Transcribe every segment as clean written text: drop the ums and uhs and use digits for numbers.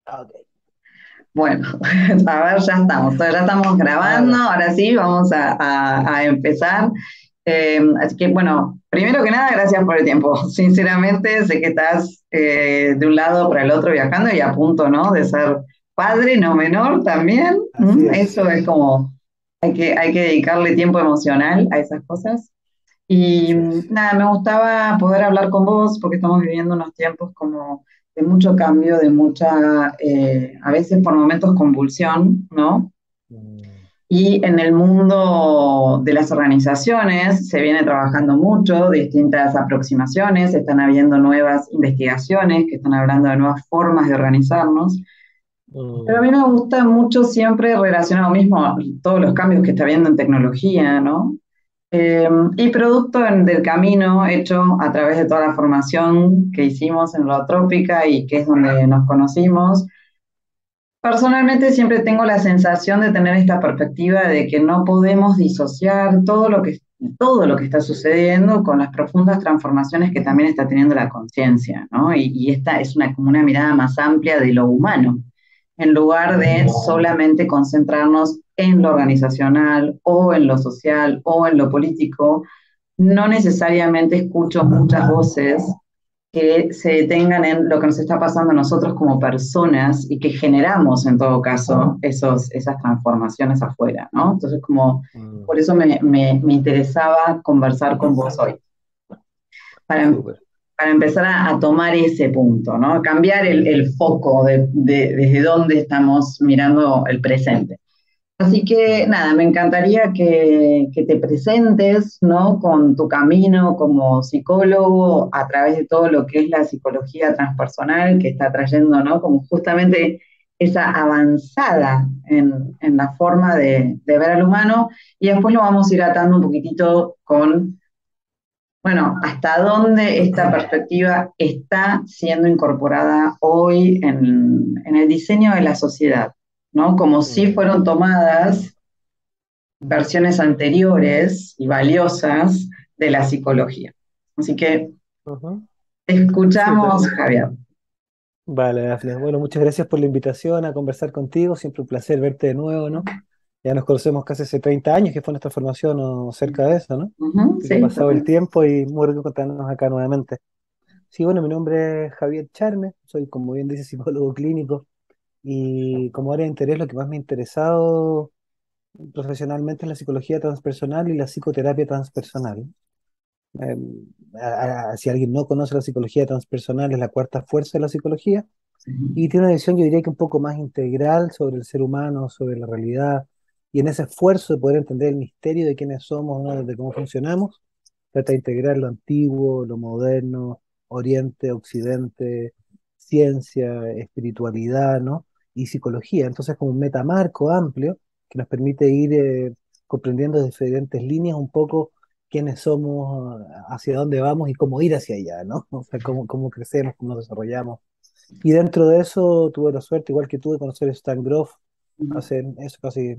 Ok. Bueno, a ver, ya estamos grabando, Ahora, ahora sí, vamos a empezar. Así que, bueno, primero que nada, gracias por el tiempo. Sinceramente, sé que estás de un lado para el otro viajando y a punto, ¿no? De ser padre, no menor también. así es. Eso es como, hay que dedicarle tiempo emocional a esas cosas. Y Así es. nada, me gustaba poder hablar con vos porque estamos viviendo unos tiempos como de mucho cambio, de mucha, a veces por momentos convulsión, ¿no? Mm, Y en el mundo de las organizaciones se viene trabajando mucho, distintas aproximaciones, están habiendo nuevas investigaciones que están hablando de nuevas formas de organizarnos. Pero a mm, mí me gusta mucho siempre relacionado mismo a todos los cambios que está habiendo en tecnología, ¿no? Y producto del camino hecho a través de toda la formación que hicimos en Trópica y que es donde nos conocimos, personalmente siempre tengo la sensación de tener esta perspectiva de que no podemos disociar todo lo que está sucediendo con las profundas transformaciones que también está teniendo la conciencia, ¿no? Y esta es como una mirada más amplia de lo humano, en lugar de mm, solamente concentrarnos en lo organizacional o en lo social o en lo político. No necesariamente escucho muchas voces que se detengan en lo que nos está pasando a nosotros como personas y que generamos en todo caso esas transformaciones afuera, ¿no? Entonces, como mm. por eso me interesaba conversar con vos hoy, para, Súper. para empezar a tomar ese punto, ¿no? Cambiar el foco desde dónde estamos mirando el presente. Así que Mm, nada, me encantaría que te presentes, ¿no? Con tu camino como psicólogo a través de todo lo que es la psicología transpersonal que está trayendo, ¿no? Como justamente esa avanzada en la forma de ver al humano y después lo vamos a ir atando un poquitito con, bueno, hasta dónde esta perspectiva está siendo incorporada hoy en el diseño de la sociedad, ¿no? Como si mm. fueron tomadas versiones anteriores y valiosas de la psicología. Así que Ujú. te escuchamos, Súper. Javier. Vale, Dafne. Bueno, muchas gracias por la invitación a conversar contigo. Siempre un placer verte de nuevo, ¿no? Ya nos conocemos casi hace 30 años, que fue nuestra formación o cerca de eso, ¿no? Ujú, Así que ha sí, pasado el totalmente. tiempo y muy rico encontrarnos acá nuevamente. Sí, bueno, mi nombre es Javier Charme, soy, como bien dice, psicólogo clínico y como área de interés lo que más me ha interesado profesionalmente es la psicología transpersonal y la psicoterapia transpersonal. Eh, si alguien no conoce la psicología transpersonal, es la cuarta fuerza de la psicología y tiene una visión, yo diría que un poco más integral sobre el ser humano, sobre la realidad y en ese esfuerzo de poder entender el misterio de quiénes somos, ¿no? De cómo funcionamos, trata de integrar lo antiguo, lo moderno, Oriente, Occidente, ciencia, espiritualidad, ¿no? Y psicología. Entonces, como un metamarco amplio que nos permite ir comprendiendo de diferentes líneas un poco quiénes somos, hacia dónde vamos y cómo ir hacia allá, ¿no? O sea, cómo crecemos, cómo nos desarrollamos. Y dentro de eso tuve la suerte, igual que tú, de conocer Stan Grof hace eso casi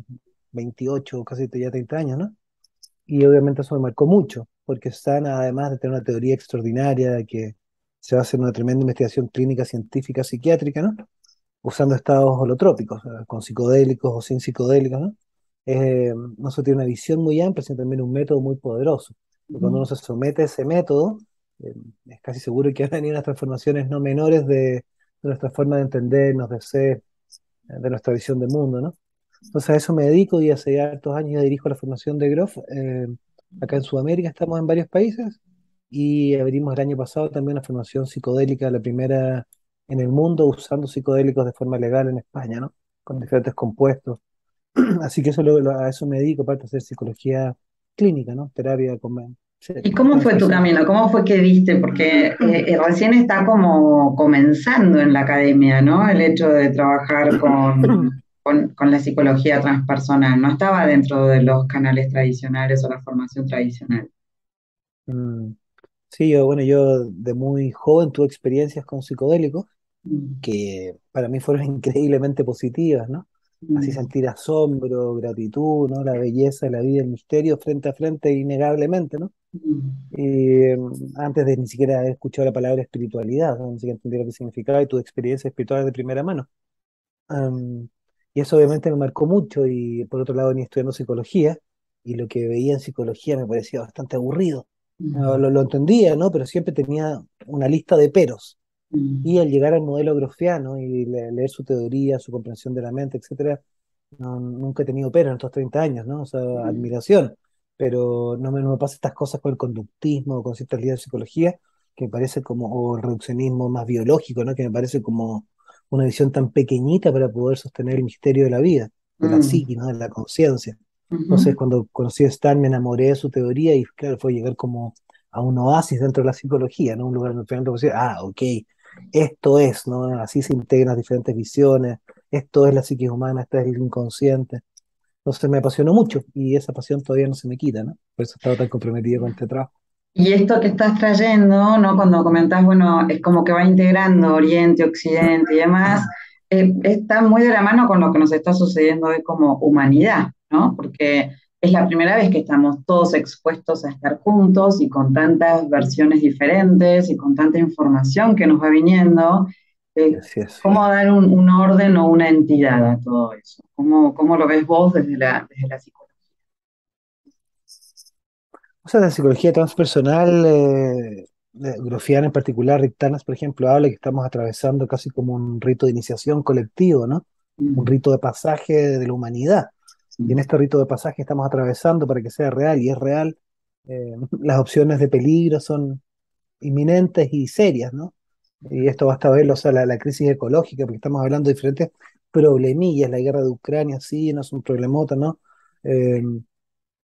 28, casi ya 30 años, ¿no? Y obviamente eso me marcó mucho, porque Stan, además de tener una teoría extraordinaria que se basa en una tremenda investigación clínica, científica, psiquiátrica, ¿no? Usando estados holotrópicos, con psicodélicos o sin psicodélicos, ¿no? No solo tiene una visión muy amplia, sino también un método muy poderoso. Y cuando uno se somete a ese método, eh, es casi seguro que van a venir unas transformaciones no menores de nuestra forma de entendernos, de ser, de nuestra visión del mundo, ¿no? Entonces a eso me dedico y hace ya hartos años ya dirijo la formación de Grof. Acá en Sudamérica estamos en varios países y abrimos el año pasado también una formación psicodélica, la primera en el mundo usando psicodélicos de forma legal en España, ¿no? Con diferentes compuestos. Así que a eso me dedico, aparte de hacer psicología clínica, ¿no? Terapia ¿Y cómo fue tu transpersonal. camino? ¿Cómo fue que diste? Porque recién está como comenzando en la academia, ¿no? El hecho de trabajar con la psicología transpersonal. No estaba dentro de los canales tradicionales o la formación tradicional. Mm, sí, bueno, yo de muy joven tuve experiencias con psicodélicos Mm, que para mí fueron increíblemente positivas, ¿no? Así mm, sentir asombro, gratitud, ¿no? La belleza, la vida, el misterio frente a frente, innegablemente, ¿no? mm, Y antes de ni siquiera haber escuchado la palabra espiritualidad, ¿no? Ni siquiera entender lo que significaba y tu experiencia espiritual de primera mano. Am, y eso obviamente me marcó mucho y por otro lado venía estudiando psicología y lo que veía en psicología me parecía bastante aburrido. Mm, Lo entendía, ¿no? Pero siempre tenía una lista de peros. Y mm, al llegar al modelo grofiano y leer su teoría, su comprensión de la mente, etcétera, nunca he tenido peros en estos 30 años, ¿no? O sea, mm, admiración. Pero no me pasa estas cosas con el conductismo o con ciertas líneas de psicología que me parece como, o el reduccionismo más biológico, ¿no? Que me parece como una visión tan pequeñita para poder sostener el misterio de la vida, de la mm, psique, ¿no? De la conciencia. Entonces, ujú. cuando conocí a Stan, me enamoré de su teoría y, claro, fue llegar como a un oasis dentro de la psicología, ¿no? Un lugar donde finalmente puedo decir, ah, ok, esto es, ¿no? Así se integran las diferentes visiones, esto es la psique humana, esto es el inconsciente. Entonces me apasionó mucho y esa pasión todavía no se me quita, ¿no? Por eso he estado tan comprometido con este trabajo. Y esto que estás trayendo, ¿no? Cuando comentás, bueno, es como que va integrando Oriente, Occidente y demás, está muy de la mano con lo que nos está sucediendo hoy como humanidad, ¿no? Porque es la primera vez que estamos todos expuestos a estar juntos y con tantas versiones diferentes y con tanta información que nos va viniendo. Así es. ¿Cómo dar un orden o una entidad a todo eso? ¿Cómo lo ves vos desde la psicología? O sea, la psicología transpersonal, Grofiana en particular, Rick Tanas, por ejemplo, habla que estamos atravesando casi como un rito de iniciación colectivo, ¿no? Un Mm, rito de pasaje de la humanidad. Y en mm, este rito de pasaje estamos atravesando para que sea real, y es real, las opciones de peligro son inminentes y serias, ¿no? Y esto basta verlo, o sea, la crisis ecológica, porque estamos hablando de diferentes problemillas, la guerra de Ucrania, sí, no es un problemota, ¿no? Eh,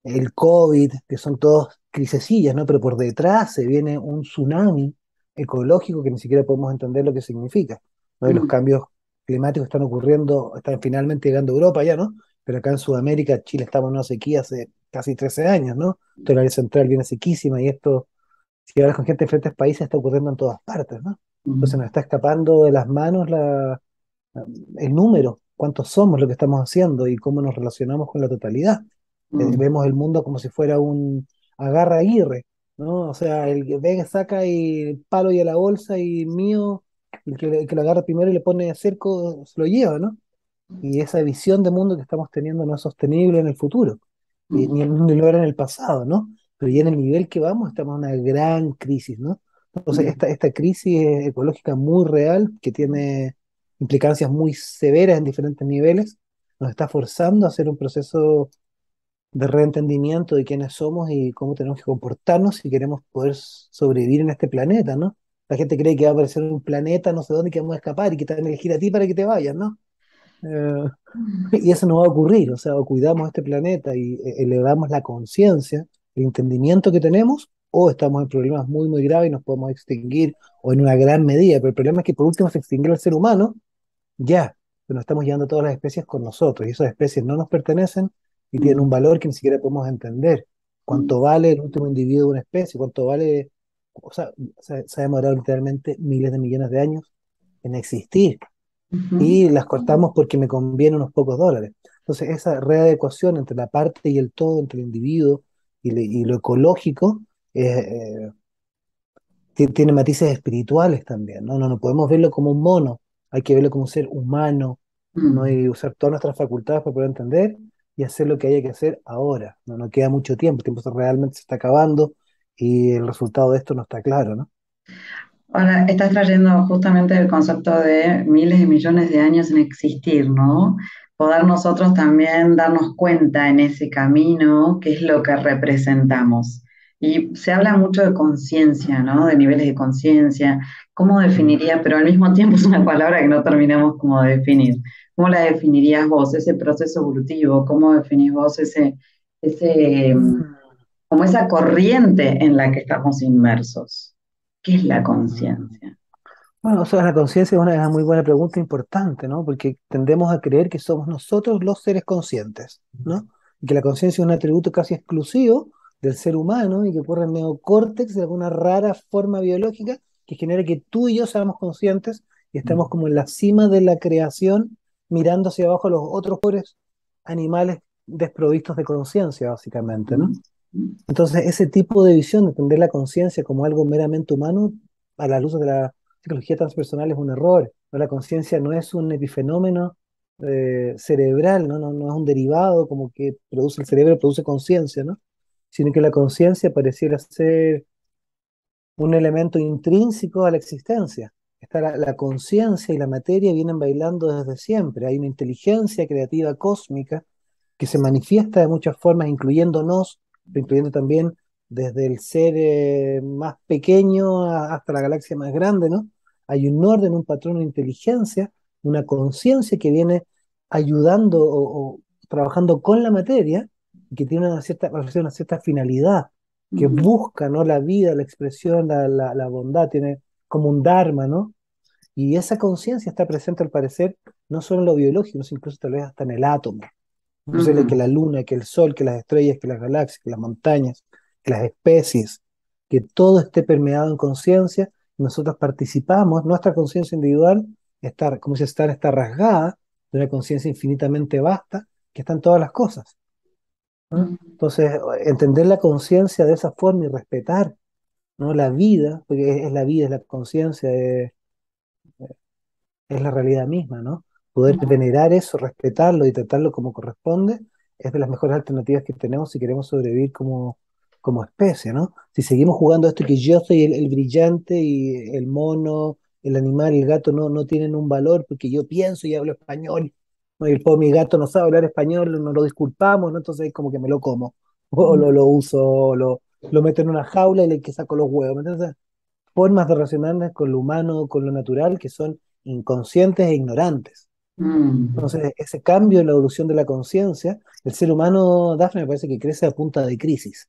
el COVID, que son todos crisecillas, ¿no? Pero por detrás se viene un tsunami ecológico que ni siquiera podemos entender lo que significa, ¿no? Y los mm, cambios climáticos están ocurriendo, están finalmente llegando a Europa ya, ¿no? Pero acá en Sudamérica, Chile estamos en una sequía hace casi 13 años, ¿no? Toda el área central viene sequísima y esto, si hablas con gente de diferentes países, está ocurriendo en todas partes, ¿no? Entonces nos mm, está escapando de las manos el número, cuántos somos, lo que estamos haciendo y cómo nos relacionamos con la totalidad. mm, Vemos el mundo como si fuera un agarra aguirre, ¿no? O sea, el que venga, saca y el palo y a la bolsa y mío, el que lo agarra primero y le pone cerco, se lo lleva, ¿no? Y esa visión de mundo que estamos teniendo no es sostenible en el futuro, mm, ni lo era en el pasado, ¿no? Pero ya en el nivel que vamos estamos en una gran crisis, ¿no? Entonces, mm, esta crisis ecológica muy real, que tiene implicancias muy severas en diferentes niveles, nos está forzando a hacer un proceso de reentendimiento de quiénes somos y cómo tenemos que comportarnos si queremos poder sobrevivir en este planeta, ¿no? La gente cree que va a aparecer un planeta, no sé dónde, que vamos a escapar y que te van a elegir a ti para que te vayas, ¿no? Eh, y eso no va a ocurrir, o sea, o cuidamos este planeta y elevamos la conciencia, el entendimiento que tenemos, o estamos en problemas muy, muy graves y nos podemos extinguir, o en una gran medida. Pero el problema es que por último se extinguió el ser humano, ya, pero nos estamos llevando todas las especies con nosotros, y esas especies no nos pertenecen y tienen un mm, valor que ni siquiera podemos entender. mm, ¿Cuánto vale el último individuo de una especie? ¿Cuánto vale? O sea, se ha demorado literalmente miles de millones de años en existir ujú, y las cortamos porque me conviene unos pocos dólares. Entonces, esa readecuación entre la parte y el todo, entre el individuo y lo ecológico, tiene matices espirituales también, ¿no? No podemos verlo como un mono, hay que verlo como un ser humano, ¿no? mm. Y usar todas nuestras facultades para poder entender y hacer lo que haya que hacer ahora. No queda mucho tiempo, el tiempo realmente se está acabando y el resultado de esto no está claro, ¿no? Ahora, estás trayendo justamente el concepto de miles y millones de años en existir, ¿no? Poder nosotros también darnos cuenta en ese camino qué es lo que representamos. Y se habla mucho de conciencia, ¿no? De niveles de conciencia. ¿Cómo Mm. definiría? Pero al mismo tiempo es una palabra que no terminamos como de definir. ¿Cómo la definirías vos, ese proceso evolutivo? ¿Cómo definís vos ese, como esa corriente en la que estamos inmersos? ¿Qué es la Mm. conciencia? Bueno, o sea, la conciencia es una muy buena pregunta importante, ¿no? Porque tendemos a creer que somos nosotros los seres conscientes, ¿no? Y que la conciencia es un atributo casi exclusivo del ser humano y que ocurre en el neocórtex de alguna rara forma biológica que genera que tú y yo seamos conscientes y estamos como en la cima de la creación mirando hacia abajo a los otros pobres animales desprovistos de conciencia, básicamente, ¿no? Entonces, ese tipo de visión, de entender la conciencia como algo meramente humano, a la luz de la psicología transpersonal es un error, ¿no? La conciencia no es un epifenómeno, cerebral, ¿no? No es un derivado como que produce el cerebro, produce conciencia, ¿no? Sino que la conciencia pareciera ser un elemento intrínseco a la existencia. Está la conciencia y la materia vienen bailando desde siempre. Hay una inteligencia creativa cósmica que se manifiesta de muchas formas, incluyéndonos, incluyendo también desde el ser más pequeño hasta la galaxia más grande, ¿no? Hay un orden, un patrón, una inteligencia, una conciencia que viene ayudando o trabajando con la materia y que tiene una cierta finalidad, que Ujú, busca, ¿no? La vida, la expresión, la bondad, tiene como un dharma, ¿no? Y esa conciencia está presente al parecer no solo en lo biológico, sino incluso tal vez hasta en el átomo. Es posible que ujú, la luna, que el sol, que las estrellas, que las galaxias, que las montañas, que las especies, que todo esté permeado en conciencia, nosotros participamos, nuestra conciencia individual está, como si está rasgada de una conciencia infinitamente vasta, que está en todas las cosas, ¿no? ujú, Entonces, entender la conciencia de esa forma y respetar, ¿no? La vida, porque es la vida, es la conciencia, es la realidad misma, ¿no? Poder venerar eso, respetarlo y tratarlo como corresponde, es de las mejores alternativas que tenemos si queremos sobrevivir como especie, ¿no? Si seguimos jugando esto que yo soy el brillante y el mono, el animal, el gato no tienen un valor porque yo pienso y hablo español, ¿no? Y el pobre mi gato no sabe hablar español, no lo disculpamos, ¿no? Entonces como que me lo como, o ujú, lo uso, o lo meto en una jaula y le que saco los huevos, ¿me entiendes? Formas de relacionarnos con lo humano, con lo natural, que son inconscientes e ignorantes. ujú, Entonces, ese cambio en la evolución de la conciencia, el ser humano, Dafne, me parece que crece a punta de crisis.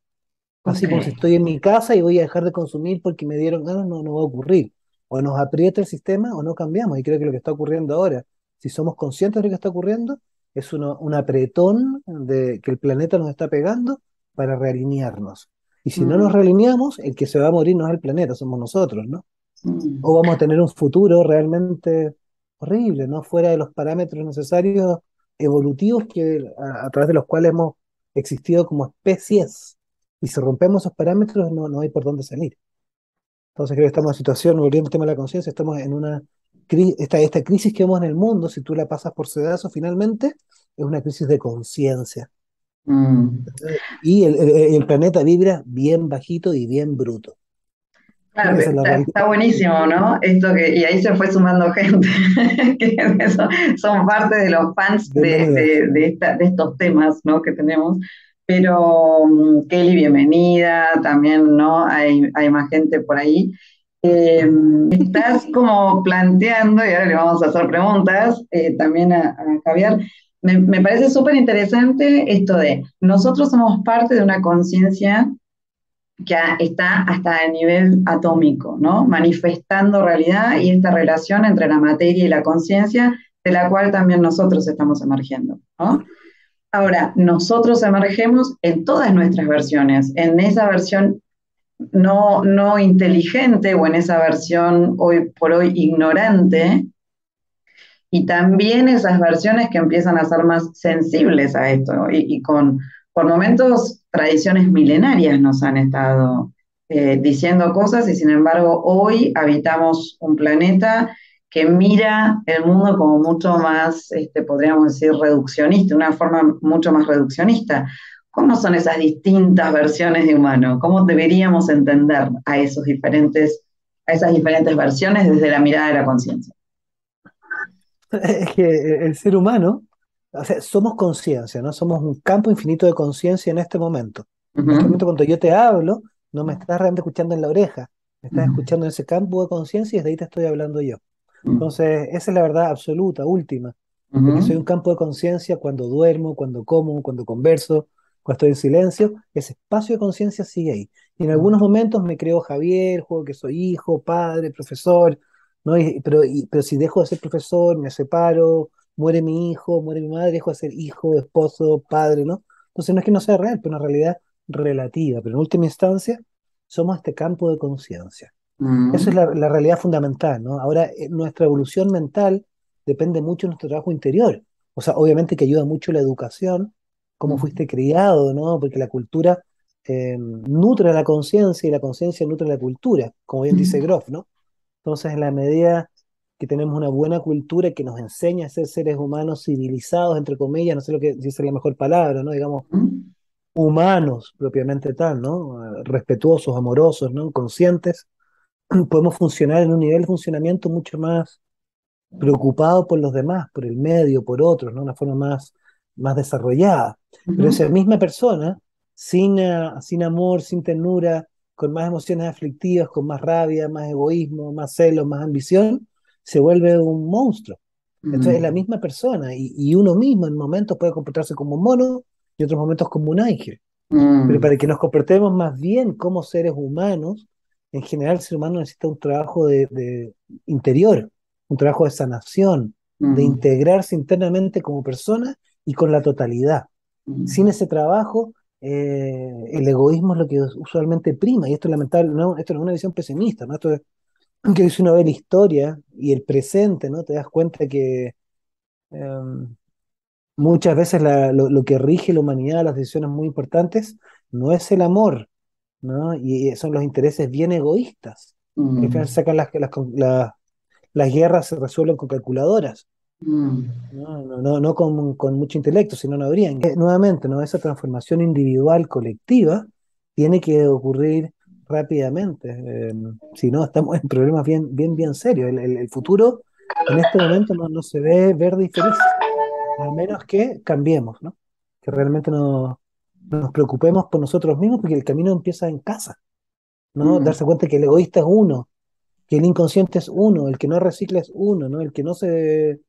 ok. Así como si estoy en mi casa y voy a dejar de consumir porque me dieron ganas, no va a ocurrir. O nos aprieta el sistema o no cambiamos. Y creo que lo que está ocurriendo ahora, si somos conscientes de lo que está ocurriendo, es un apretón de, que el planeta nos está pegando para realinearnos. Y si no nos Mm, realineamos, el que se va a morir no es el planeta, somos nosotros, ¿no? O mm, vamos a tener un futuro realmente horrible, ¿no? Fuera de los parámetros necesarios evolutivos a través de los cuales hemos existido como especies. Y si rompemos esos parámetros, no hay por dónde salir. Entonces creo que estamos en una situación, volviendo al tema de la conciencia, estamos en esta crisis que vemos en el mundo, si tú la pasas por sedazo finalmente, es una crisis de conciencia. mm. Y el planeta vibra bien bajito y bien bruto. Claro, Esa es la está realidad. buenísimo, ¿no? Esto que, y ahí se fue sumando gente, que son parte de los fans Bienvenida. de estos temas, ¿no? Que tenemos. Pero Kelly, bienvenida, también, ¿no? Hay más gente por ahí. Eh, estás como planteando, y ahora le vamos a hacer preguntas también a Javier. Me parece súper interesante esto de nosotros somos parte de una conciencia que está hasta el nivel atómico, ¿no? Manifestando realidad y esta relación entre la materia y la conciencia, de la cual también nosotros estamos emergiendo, ¿no? Ahora, nosotros emergemos en todas nuestras versiones, en esa versión no inteligente o en esa versión hoy por hoy ignorante, y también esas versiones que empiezan a ser más sensibles a esto y con, por momentos, tradiciones milenarias nos han estado diciendo cosas y sin embargo hoy habitamos un planeta que mira el mundo como mucho más, podríamos decir, reduccionista, una forma mucho más reduccionista. ¿Cómo son esas distintas versiones de humano? ¿Cómo deberíamos entender a esas diferentes versiones desde la mirada de la conciencia? Es que el ser humano, o sea, somos conciencia, ¿no? Somos un campo infinito de conciencia en este momento. En este Ujú, momento, cuando yo te hablo, no me estás realmente escuchando en la oreja, me estás ujú, escuchando en ese campo de conciencia y desde ahí te estoy hablando yo. ujú. Entonces, esa es la verdad absoluta, última, de que soy Ujú, un campo de conciencia cuando duermo, cuando como, cuando converso, cuando estoy en silencio, ese espacio de conciencia sigue ahí. Y en algunos momentos me creo Javier, juego que soy hijo, padre, profesor, ¿no? Pero si dejo de ser profesor, me separo, muere mi hijo, muere mi madre, dejo de ser hijo, esposo, padre, ¿no? Entonces no es que no sea real, pero una realidad relativa, pero en última instancia somos este campo de conciencia. Eso es ujú, la realidad fundamental, ¿no? Ahora, nuestra evolución mental depende mucho de nuestro trabajo interior. O sea, obviamente que ayuda mucho la educación, cómo ujú, fuiste criado, ¿no? Porque la cultura nutre la conciencia y la conciencia nutre la cultura, como bien dice ujú, Groff, ¿no? Entonces, en la medida, que tenemos una buena cultura que nos enseña a ser seres humanos civilizados, entre comillas, no sé lo que si esa es la mejor palabra, ¿no? Digamos, Mm, humanos propiamente tal, ¿no? Respetuosos, amorosos, ¿no? Conscientes, podemos funcionar en un nivel de funcionamiento mucho más preocupado por los demás, por el medio, por otros, ¿no? Una forma más desarrollada. Pero ujú, esa misma persona, sin amor, sin ternura, con más emociones aflictivas, con más rabia, más egoísmo, más celos, más ambición, se vuelve un monstruo. Entonces es la mm, misma persona y uno mismo en momentos puede comportarse como un mono y otros momentos como un ángel. Pero mm, para que nos comportemos más bien como seres humanos, en general el ser humano necesita un trabajo de interior, un trabajo de sanación, de mm, integrarse internamente como persona y con la totalidad. Sin mm, ese trabajo, el egoísmo es lo que usualmente prima, y esto es lamentable, no, esto no es una visión pesimista, ¿no? Esto es que si uno ve la historia y el presente, ¿no? Te das cuenta que muchas veces lo que rige la humanidad, las decisiones muy importantes, no es el amor, ¿no? Y son los intereses bien egoístas, que al final mm, sacan las guerras se resuelven con calculadoras, mm, no con mucho intelecto, si no, no habrían. Nuevamente, ¿no? Esa transformación individual, colectiva, tiene que ocurrir rápidamente. Si no, estamos en problemas bien serios. El futuro en este momento no se ve verde y feliz, a menos que cambiemos, ¿no? Que realmente nos preocupemos por nosotros mismos, porque el camino empieza en casa, ¿no? mm, Darse cuenta que el egoísta es uno, que el inconsciente es uno, el que no recicla es uno, ¿no? El que no se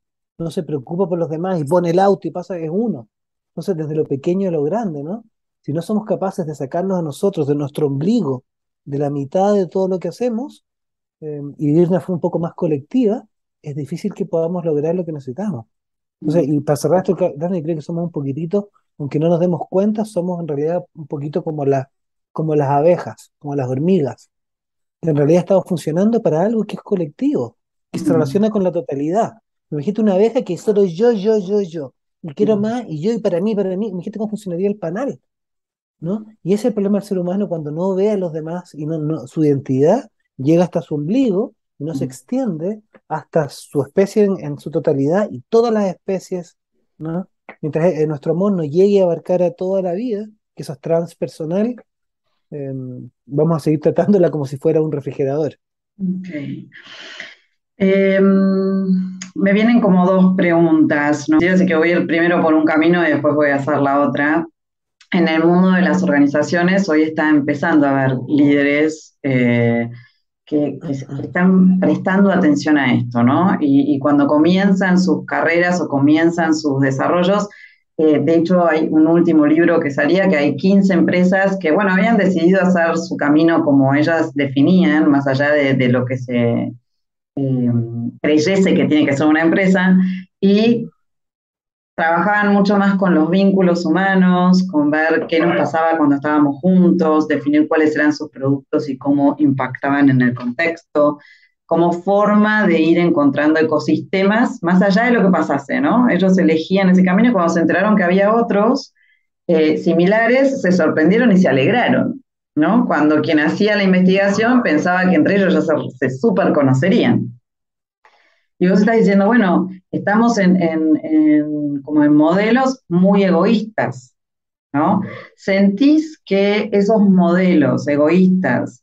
preocupa por los demás y pone el auto y pasa es uno. Entonces, desde lo pequeño a lo grande, ¿no? Si no somos capaces de sacarnos a nosotros de nuestro ombligo, de la mitad de todo lo que hacemos, y vivir de una forma un poco más colectiva, es difícil que podamos lograr lo que necesitamos. Entonces, mm, y para cerrar esto, Dani, creo que somos un poquitito, aunque no nos demos cuenta, somos en realidad un poquito como las abejas, como las hormigas. En realidad estamos funcionando para algo que es colectivo, que se mm, relaciona con la totalidad. Imagínate una abeja que es solo yo, y quiero mm, más, y yo, y para mí. Imagínate cómo funcionaría el panal, ¿no? Y ese es el problema del ser humano cuando no ve a los demás y su identidad llega hasta su ombligo y no se mm, extiende hasta su especie en su totalidad y todas las especies, ¿no? Mientras nuestro amor no llegue a abarcar a toda la vida, que eso es transpersonal, eh, vamos a seguir tratándola como si fuera un refrigerador. ok. Me vienen como dos preguntas, ¿no? Así que voy a ir primero por un camino y después voy a hacer la otra. En el mundo de las organizaciones hoy está empezando a haber líderes que están prestando atención a esto, ¿no? Y cuando comienzan sus carreras o comienzan sus desarrollos, de hecho hay un último libro que salía que hay 15 empresas que, bueno, habían decidido hacer su camino como ellas definían, más allá de lo que se eh, creyese que tiene que ser una empresa, y trabajaban mucho más con los vínculos humanos, con ver qué nos pasaba cuando estábamos juntos, definir cuáles eran sus productos y cómo impactaban en el contexto, como forma de ir encontrando ecosistemas más allá de lo que pasase, ¿no? Ellos elegían ese camino y cuando se enteraron que había otros similares, se sorprendieron y se alegraron, ¿no? Cuando quien hacía la investigación pensaba que entre ellos ya se súper conocerían. Y vos estás diciendo, bueno, estamos como en modelos muy egoístas, ¿no? ¿Sentís que esos modelos egoístas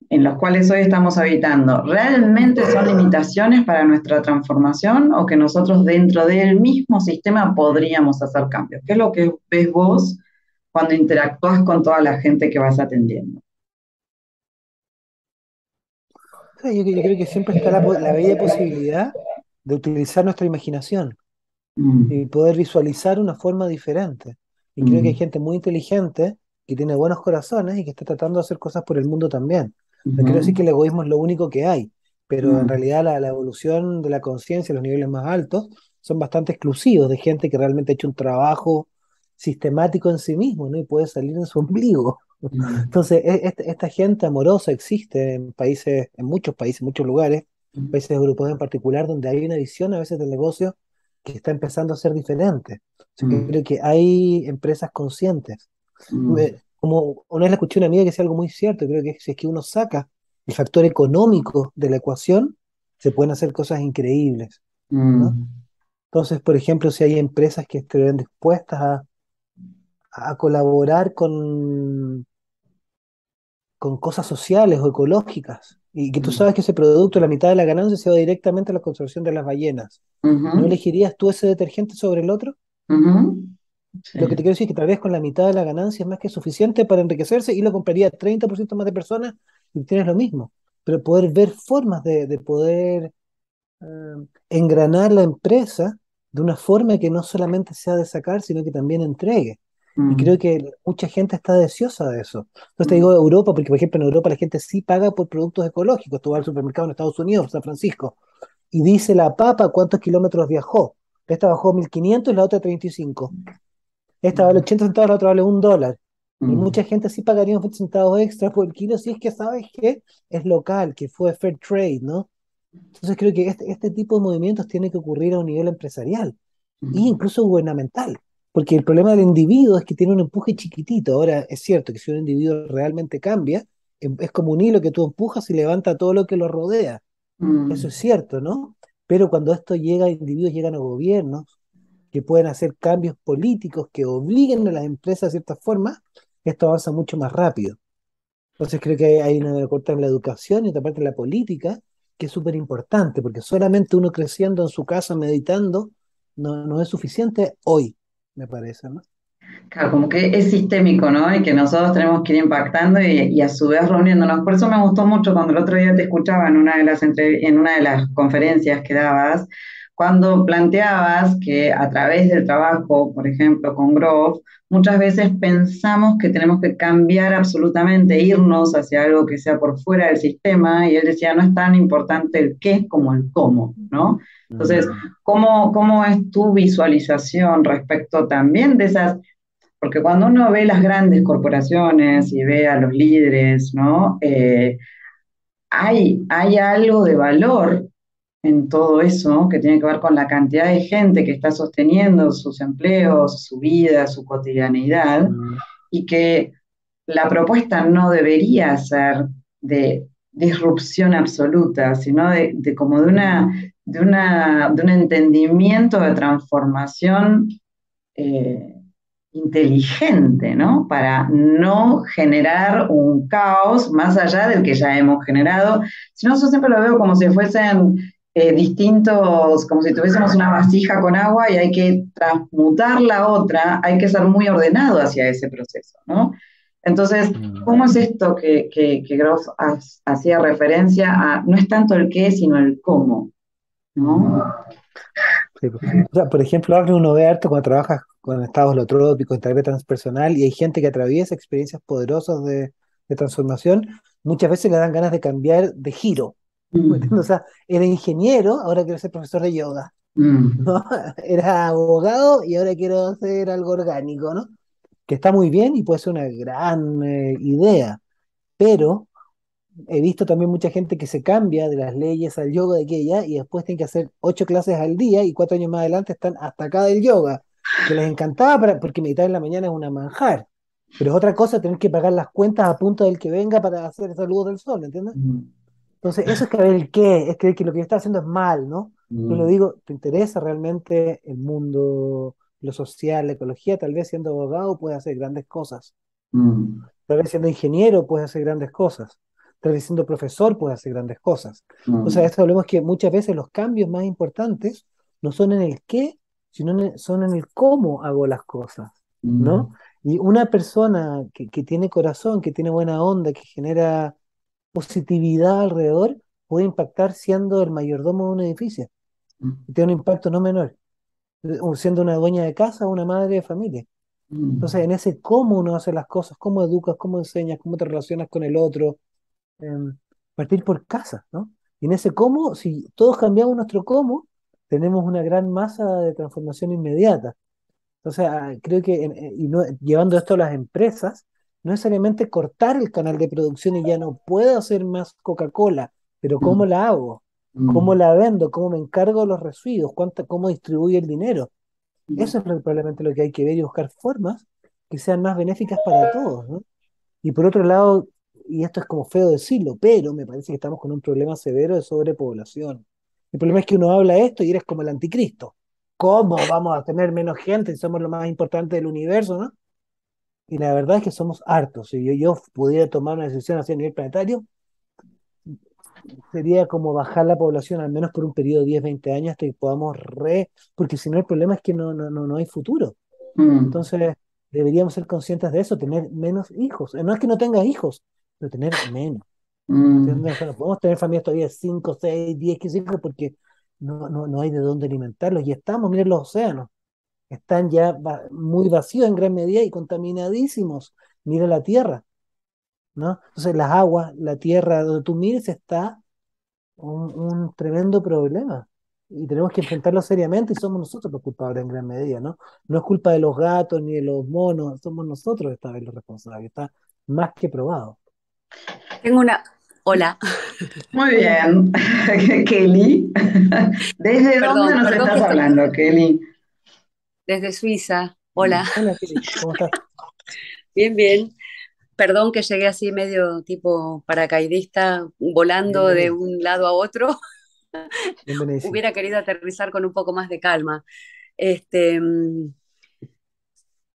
en los cuales hoy estamos habitando realmente son limitaciones para nuestra transformación o que nosotros dentro del mismo sistema podríamos hacer cambios? ¿Qué es lo que ves vos cuando interactúas con toda la gente que vas atendiendo? O sea, yo creo que siempre está la bella posibilidad de utilizar nuestra imaginación y Mm, poder visualizar una forma diferente. Y creo que hay mm, gente muy inteligente que tiene buenos corazones y que está tratando de hacer cosas por el mundo también. No quiero decir ujú, que el egoísmo es lo único que hay, pero en mm, realidad la evolución de la conciencia, los niveles más altos, son bastante exclusivos de gente que realmente ha hecho un trabajo sistemático en sí mismo, ¿no? Y puede salir en su ombligo. mm, Entonces, esta gente amorosa existe en países, en muchos países, en muchos lugares, mm, países europeos en particular, donde hay una visión a veces del negocio que está empezando a ser diferente. O sea, mm, creo que hay empresas conscientes. mm, Como una vez le escuché a una amiga que decía algo muy cierto, creo que si es que uno saca el factor económico de la ecuación, se pueden hacer cosas increíbles, ¿no? Mm, Entonces, por ejemplo, si hay empresas que estén dispuestas a colaborar con cosas sociales o ecológicas, y que tú mm, sabes que ese producto, la mitad de la ganancia se va directamente a la conservación de las ballenas, ¿no ujú, elegirías tú ese detergente sobre el otro? ujú, sí, Lo que te quiero decir es que tal vez con la mitad de la ganancia es más que suficiente para enriquecerse y lo compraría 30% más de personas y tienes lo mismo. Pero poder ver formas de poder engranar la empresa de una forma que no solamente sea de sacar, sino que también entregue. Y creo mm, que mucha gente está deseosa de eso. Entonces te digo mm, Europa, porque por ejemplo en Europa la gente sí paga por productos ecológicos. Tú vas al supermercado en Estados Unidos, San Francisco, y dice la papa cuántos kilómetros viajó. Esta bajó 1.500 y la otra 35. Esta vale 80 centavos, la otra vale $1. Y mm, mucha gente sí pagaría 20 centavos extra por el kilo si es que sabes que es local, que fue fair trade, ¿no? Entonces creo que este tipo de movimientos tiene que ocurrir a un nivel empresarial e mm, incluso gubernamental, porque el problema del individuo es que tiene un empuje chiquitito. Ahora, es cierto que si un individuo realmente cambia, es como un hilo que tú empujas y levanta todo lo que lo rodea. Eso es mm, cierto, ¿no? Pero cuando esto llega a individuos, llegan a gobiernos que pueden hacer cambios políticos que obliguen a las empresas de cierta forma, esto avanza mucho más rápido. Entonces creo que hay una corta en la educación y otra parte en la política, que es súper importante, porque solamente uno creciendo en su casa meditando no es suficiente hoy, me parece, ¿no? Claro, como que es sistémico, ¿no? Y que nosotros tenemos que ir impactando y a su vez reuniéndonos. Por eso me gustó mucho cuando el otro día te escuchaba en una de en una de las conferencias que dabas, cuando planteabas que a través del trabajo, por ejemplo, con Growth, muchas veces pensamos que tenemos que cambiar absolutamente, irnos hacia algo que sea por fuera del sistema, y él decía, no es tan importante el qué como el cómo, ¿no? Entonces, Mm. ¿cómo es tu visualización respecto también de esas? Porque cuando uno ve las grandes corporaciones y ve a los líderes, ¿no? Hay algo de valor en todo eso que tiene que ver con la cantidad de gente que está sosteniendo sus empleos, su vida, su cotidianidad, Mm. y que la propuesta no debería ser de disrupción absoluta, sino de como de un entendimiento de transformación eh, inteligente, ¿no? Para no generar un caos más allá del que ya hemos generado, sino yo siempre lo veo como si fuesen distintos, como si tuviésemos una vasija con agua y hay que transmutar la otra, hay que ser muy ordenado hacia ese proceso, ¿no? Entonces, Mm. ¿cómo es esto que Gross hacía referencia a, no es tanto el qué, sino el cómo, Mm. ¿no? Sí, pues. O sea, por ejemplo, ahora uno ve harto cuando trabajas con estados holotrópicos, en terapia transpersonal, y hay gente que atraviesa experiencias poderosas de transformación, muchas veces le dan ganas de cambiar de giro. ¿Me entiendes? O Mm, sea, era ingeniero, ahora quiero ser profesor de yoga, mm, ¿no? Era abogado y ahora quiero hacer algo orgánico, ¿no? Que está muy bien y puede ser una gran idea, pero he visto también mucha gente que se cambia de las leyes al yoga de aquella y después tienen que hacer 8 clases al día y 4 años más adelante están hasta acá del yoga, que les encantaba porque meditar en la mañana es una manjar, pero es otra cosa tener que pagar las cuentas a punto del que venga para hacer saludos del sol, ¿entiendes? mm, Entonces, eso es que ver el qué, es creer que lo que yo está haciendo es mal, ¿no? Yo lo mm. digo, ¿te interesa realmente el mundo, lo social, la ecología? Tal vez siendo abogado puedes hacer grandes cosas. Mm, Tal vez siendo ingeniero puedes hacer grandes cosas. Tal vez siendo profesor puedes hacer grandes cosas. Entonces, a mm, esto hablemos que muchas veces los cambios más importantes no son en el qué, sino son en el cómo hago las cosas, ¿no? mm, Y una persona que tiene corazón, que tiene buena onda, que genera positividad alrededor, puede impactar siendo el mayordomo de un edificio. Y tiene un impacto no menor, o siendo una dueña de casa o una madre de familia. Entonces, mm, en ese cómo uno hace las cosas, cómo educas, cómo enseñas, cómo te relacionas con el otro, partir por casa, ¿no? Y en ese cómo, si todos cambiamos nuestro cómo, tenemos una gran masa de transformación inmediata. Entonces, creo que llevando esto a las empresas, no necesariamente cortar el canal de producción y ya no puedo hacer más Coca-Cola, pero ¿cómo mm, la hago? ¿Cómo mm, la vendo? ¿Cómo me encargo de los residuos? ¿Cómo distribuyo el dinero? mm, Eso es probablemente lo que hay que ver y buscar formas que sean más benéficas para todos, ¿no? Y por otro lado, y esto es como feo decirlo, pero me parece que estamos con un problema severo de sobrepoblación. El problema es que uno habla esto y eres como el anticristo. ¿Cómo vamos a tener menos gente si somos lo más importante del universo, ¿no? Y la verdad es que somos hartos. Si yo pudiera tomar una decisión así a nivel planetario, sería como bajar la población al menos por un periodo de 10 20 años hasta que podamos porque si no el problema es que no hay futuro. Mm, Entonces deberíamos ser conscientes de eso, tener menos hijos. No es que no tengas hijos, pero tener menos. mm, ¿Entiendes? O sea, no podemos tener familias todavía de 5 6 10 15 hijos porque no hay de dónde alimentarlos. Y estamos, miren los océanos, están ya muy vacíos en gran medida y contaminadísimos. Mira la tierra, ¿no? Entonces las aguas, la tierra, donde tú mires está un tremendo problema. Y tenemos que enfrentarlo seriamente y somos nosotros los culpables en gran medida, ¿no? No es culpa de los gatos ni de los monos, somos nosotros esta vez los responsables, está más que probado. Tengo una... Hola, muy Hola, bien, Kelly. ¿Desde dónde perdón, nos perdón que estás estoy hablando, Kelly? desde Suiza. Hola, hola, Kelly, ¿cómo estás? bien, bien. Perdón que llegué así medio tipo paracaidista, volando de Bienvenida, un lado a otro. bienvenidísima. Hubiera querido aterrizar con un poco más de calma. Este, me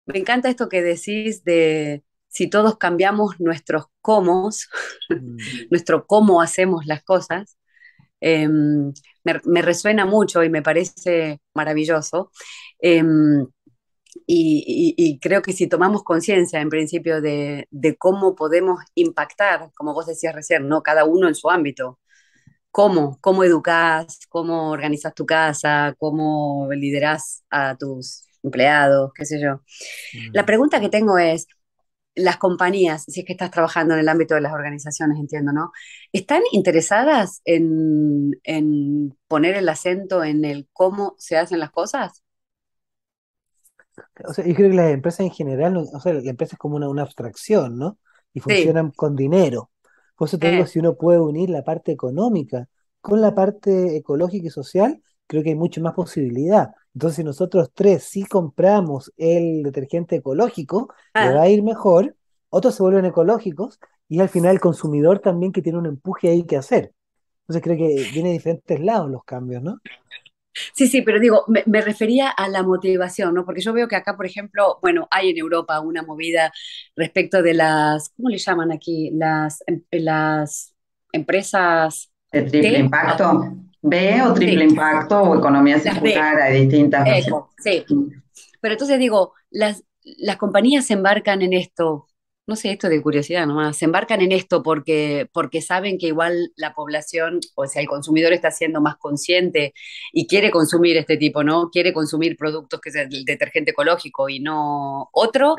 encanta esto que decís de si todos cambiamos nuestros cómo, Mm. nuestro cómo hacemos las cosas. Me resuena mucho y me parece maravilloso. Em, y creo que si tomamos conciencia en principio de cómo podemos impactar, como vos decías recién, ¿no? Cada uno en su ámbito. Cómo educás, cómo organizas tu casa, cómo liderás a tus empleados, qué sé yo. La Mm. pregunta que tengo es, las compañías, si es que estás trabajando en el ámbito de las organizaciones, entiendo, ¿no? ¿Están interesadas en poner el acento en el cómo se hacen las cosas? O sea, yo creo que las empresas en general, o sea, la empresa es como una abstracción, ¿no? Y Sí, funcionan con dinero. Por eso te digo, si uno puede unir la parte económica con la parte ecológica y social, creo que hay mucho más posibilidad. Entonces, si nosotros tres sí compramos el detergente ecológico, le va ah, a ir mejor, otros se vuelven ecológicos, y al final el consumidor también que tiene un empuje ahí que hacer. Entonces, creo que viene de diferentes lados los cambios, ¿no? sí, sí, pero digo, me refería a la motivación, ¿no? Porque yo veo que acá, por ejemplo, bueno, hay en Europa una movida respecto de las, ¿cómo le llaman aquí? Las empresas ¿De triple T, impacto? ¿B o triple sí, impacto o economía las B, circular? Hay distintas versiones. eco, sí. Pero entonces digo, las compañías se embarcan en esto, no sé, esto de curiosidad nomás, se embarcan en esto porque saben que igual la población, o sea, el consumidor está siendo más consciente y quiere consumir este tipo, ¿no? Quiere consumir productos que sea el detergente ecológico y no otro.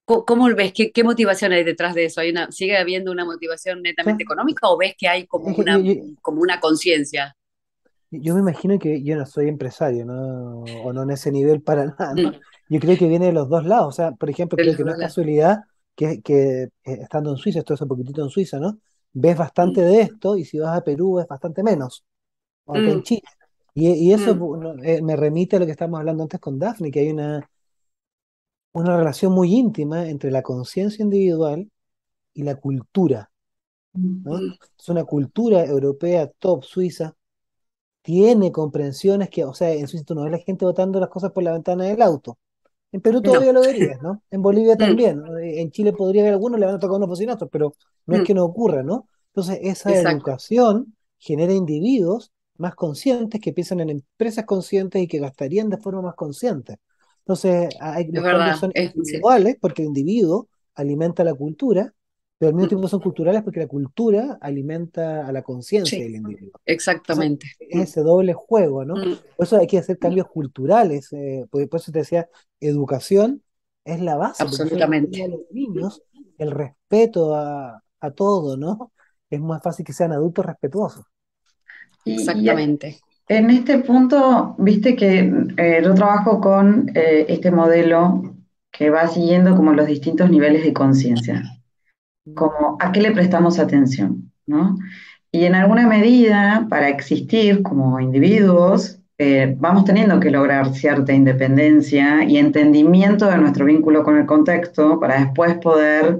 ¿Cómo lo ves? ¿Qué motivación hay detrás de eso? ¿Sigue habiendo una motivación O sea, netamente económica o ves que hay es que como una conciencia? yo me imagino que yo no soy empresario, ¿no? O no en ese nivel para nada, ¿no? Mm, Yo creo que viene de los dos lados. O sea, por ejemplo, de creo los que no dos es lados. casualidad que estando en Suiza, esto es un poquitito en Suiza, ¿no? Ves bastante Mm, de esto y si vas a Perú ves bastante menos, o acá en mm, Chile. Y eso mm. me remite a lo que estábamos hablando antes con Daphne, que hay una relación muy íntima entre la conciencia individual y la cultura, ¿no? Mm. Es una cultura europea top suiza tiene comprensiones que, o sea, en Suiza tú no ves la gente botando las cosas por la ventana del auto. En Perú No. todavía lo verías, ¿no? En Bolivia Mm, también, ¿no? En Chile podría haber algunos, le van a tocar unos bocinazos, pero no es mm, que no ocurra, ¿no? Entonces, esa exacto, educación genera individuos más conscientes que piensan en empresas conscientes y que gastarían de forma más consciente. Entonces, es los cambios verdad. son Sí. individuales porque el individuo alimenta la cultura, pero al mismo Mm, tiempo son culturales porque la cultura alimenta a la conciencia sí, del individuo. Entonces, exactamente. es ese doble juego, ¿no? Mm, Por eso hay que hacer cambios culturales, por eso te decía, educación es la base, porque si uno le enseña a absolutamente. los niños el respeto a todo, ¿no? Es más fácil que sean adultos respetuosos. Y Exactamente. en este punto, viste que yo trabajo con este modelo que va siguiendo como los distintos niveles de conciencia, Mm. como a qué le prestamos atención, ¿no? Y en alguna medida, para existir como individuos, vamos teniendo que lograr cierta independencia y entendimiento de nuestro vínculo con el contexto para después poder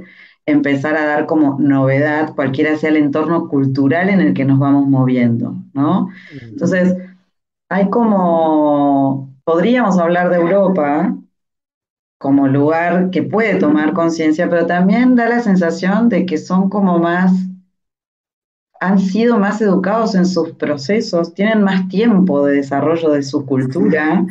empezar a dar como novedad, cualquiera sea el entorno cultural en el que nos vamos moviendo, ¿no? Mm. Entonces, hay como, podríamos hablar de Europa como lugar que puede tomar conciencia, pero también da la sensación de que son como más, han sido más educados en sus procesos, tienen más tiempo de desarrollo de su cultura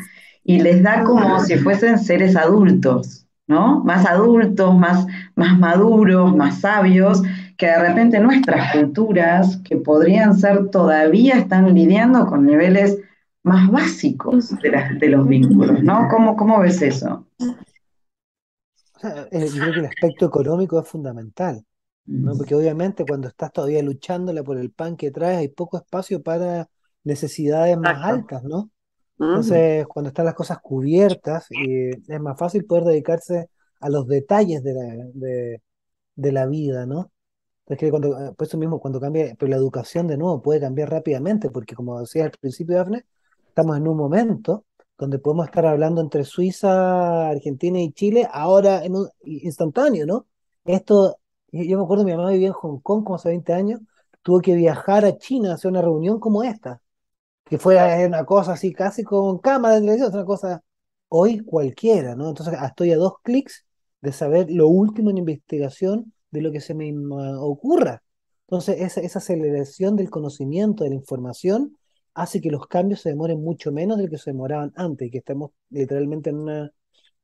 y les da como si fuesen seres adultos, ¿no? Más adultos, más maduros, más sabios, que de repente nuestras culturas, que podrían ser todavía, están lidiando con niveles más básicos de los vínculos, ¿no? ¿Cómo ves eso? O sea, yo creo que el aspecto económico es fundamental, ¿no? Mm. Porque obviamente cuando estás todavía luchándola por el pan que traes, hay poco espacio para necesidades más Exacto. altas, ¿no? Ujú. Entonces, cuando están las cosas cubiertas, es más fácil poder dedicarse a los detalles de la vida, ¿no? Es que por eso mismo, cuando cambia, pero la educación de nuevo puede cambiar rápidamente, porque como decía al principio, Dafne, estamos en un momento donde podemos estar hablando entre Suiza, Argentina y Chile, ahora en un instantáneo, ¿no? Esto, yo me acuerdo, mi mamá vivía en Hong Kong como hace 20 años, tuvo que viajar a China a hacer una reunión como esta, que fue una cosa así, casi con cámara de televisión, una cosa hoy cualquiera, ¿no? Entonces, estoy a 2 clics de saber lo último en investigación de lo que se me ocurra. Entonces, esa aceleración del conocimiento, de la información, hace que los cambios se demoren mucho menos de lo que se demoraban antes, y que estamos literalmente en una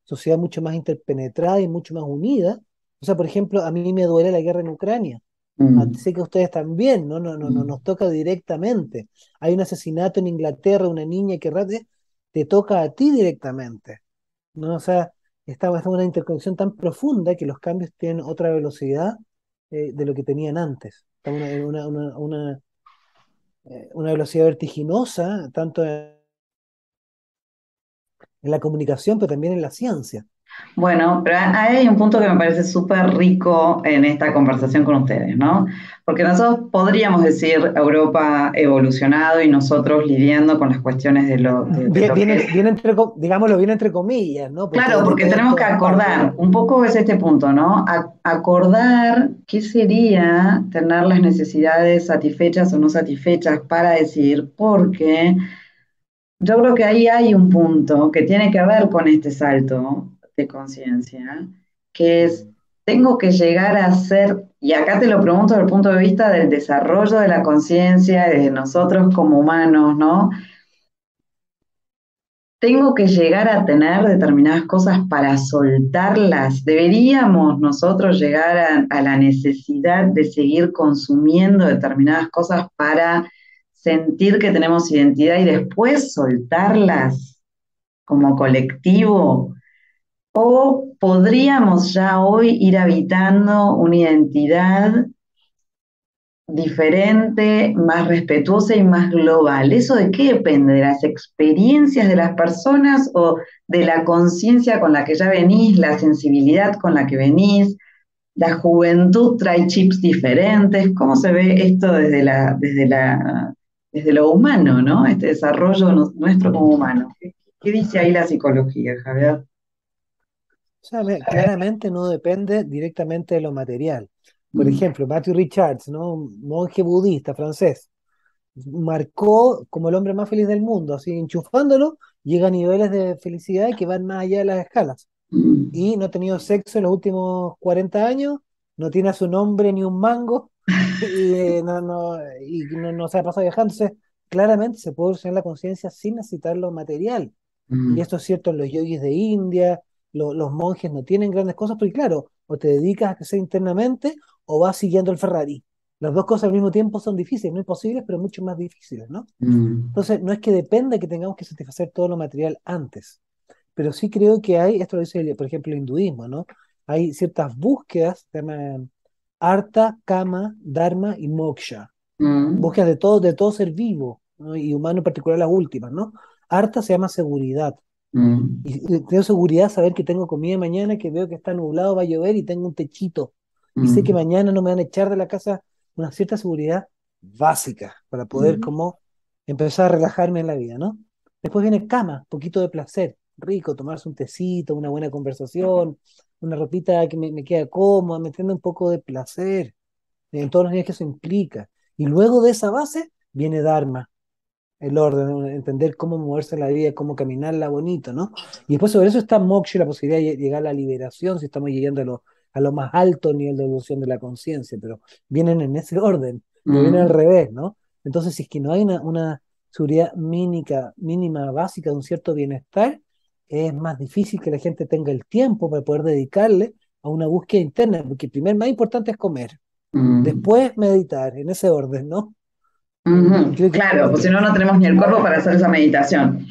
sociedad mucho más interpenetrada y mucho más unida. O sea, por ejemplo, a mí me duele la guerra en Ucrania. Mm. Sé que a ustedes también, ¿no? No Mm. nos toca directamente. Hay un asesinato en Inglaterra, una niña que te toca a ti directamente, ¿no? O sea, estamos en una interconexión tan profunda que los cambios tienen otra velocidad de lo que tenían antes. Estamos en una velocidad vertiginosa, tanto en la comunicación, pero también en la ciencia. Bueno, pero ahí hay un punto que me parece súper rico en esta conversación con ustedes, ¿no? Porque nosotros podríamos decir Europa evolucionado y nosotros lidiando con las cuestiones de Bien, lo que es. digámoslo bien entre comillas, ¿no? Porque Claro, hay de porque todo en tenemos que todas partes. acordar, un poco es este punto, ¿no? Acordar qué sería tener las necesidades satisfechas o no satisfechas para decir, porque yo creo que ahí hay un punto que tiene que ver con este salto de conciencia, que es, Mm. tengo que llegar a ser, y acá te lo pregunto desde el punto de vista del desarrollo de la conciencia, de nosotros como humanos, ¿no? Tengo que llegar a tener determinadas cosas para soltarlas. ¿Deberíamos nosotros llegar a la necesidad de seguir consumiendo determinadas cosas para sentir que tenemos identidad y después soltarlas como colectivo? ¿O podríamos ya hoy ir habitando una identidad diferente, más respetuosa y más global? ¿Eso de qué depende? ¿De las experiencias de las personas o de la conciencia con la que ya venís, la sensibilidad con la que venís? ¿La juventud trae chips diferentes? ¿Cómo se ve esto desde lo humano, ¿no? Este desarrollo nuestro como humano. ¿Qué dice ahí la psicología, Javier? O sea, claramente no depende directamente de lo material. Por Mm. ejemplo, Matthew Richards, ¿no? Un monje budista francés, marcó como el hombre más feliz del mundo, así enchufándolo, llega a niveles de felicidad que van más allá de las escalas. Mm. Y no ha tenido sexo en los últimos 40 años, no tiene a su nombre ni un mango, y no se ha pasado viajando. Entonces, claramente se puede evolucionar la conciencia sin necesitar lo material. Y Mm. esto es cierto en los yogis de India, los monjes no tienen grandes cosas, porque claro, o te dedicas a crecer internamente o vas siguiendo el Ferrari. Las dos cosas al mismo tiempo son difíciles, no imposibles, pero mucho más difíciles, ¿no? Mm. Entonces, no es que dependa que tengamos que satisfacer todo lo material antes, pero sí creo que hay, esto lo dice, por ejemplo, el hinduismo, ¿no? Hay ciertas búsquedas, se llaman Artha, Kama, Dharma y Moksha, Mm. búsquedas de todo ser vivo, ¿no? Y humano en particular las últimas, ¿no? Artha se llama seguridad, Mm. y tengo seguridad saber que tengo comida mañana, que veo que está nublado, va a llover y tengo un techito, y sé que Mm. mañana no me van a echar de la casa, una cierta seguridad básica para poder Mm. como empezar a relajarme en la vida, ¿no? Después viene Kama, poquito de placer. rico tomarse un tecito, una buena conversación, una ropita que me queda cómoda, me entiende un poco de placer, en todos los días que eso implica. Y luego de esa base viene Dharma, el orden, ¿no? Entender cómo moverse en la vida, cómo caminarla bonito, ¿no? Y después sobre eso está moksha, la posibilidad de llegar a la liberación, si estamos llegando a lo más alto nivel de evolución de la conciencia, pero vienen en ese orden, no vienen al Mm, revés, ¿no? Entonces, si es que no hay una seguridad mínima, básica de un cierto bienestar, es más difícil que la gente tenga el tiempo para poder dedicarle a una búsqueda interna, porque primero más importante es comer, mm, después meditar, en ese orden, ¿no? Y ujú. creo que Claro, pues si no, no tenemos ni el cuerpo para hacer esa meditación.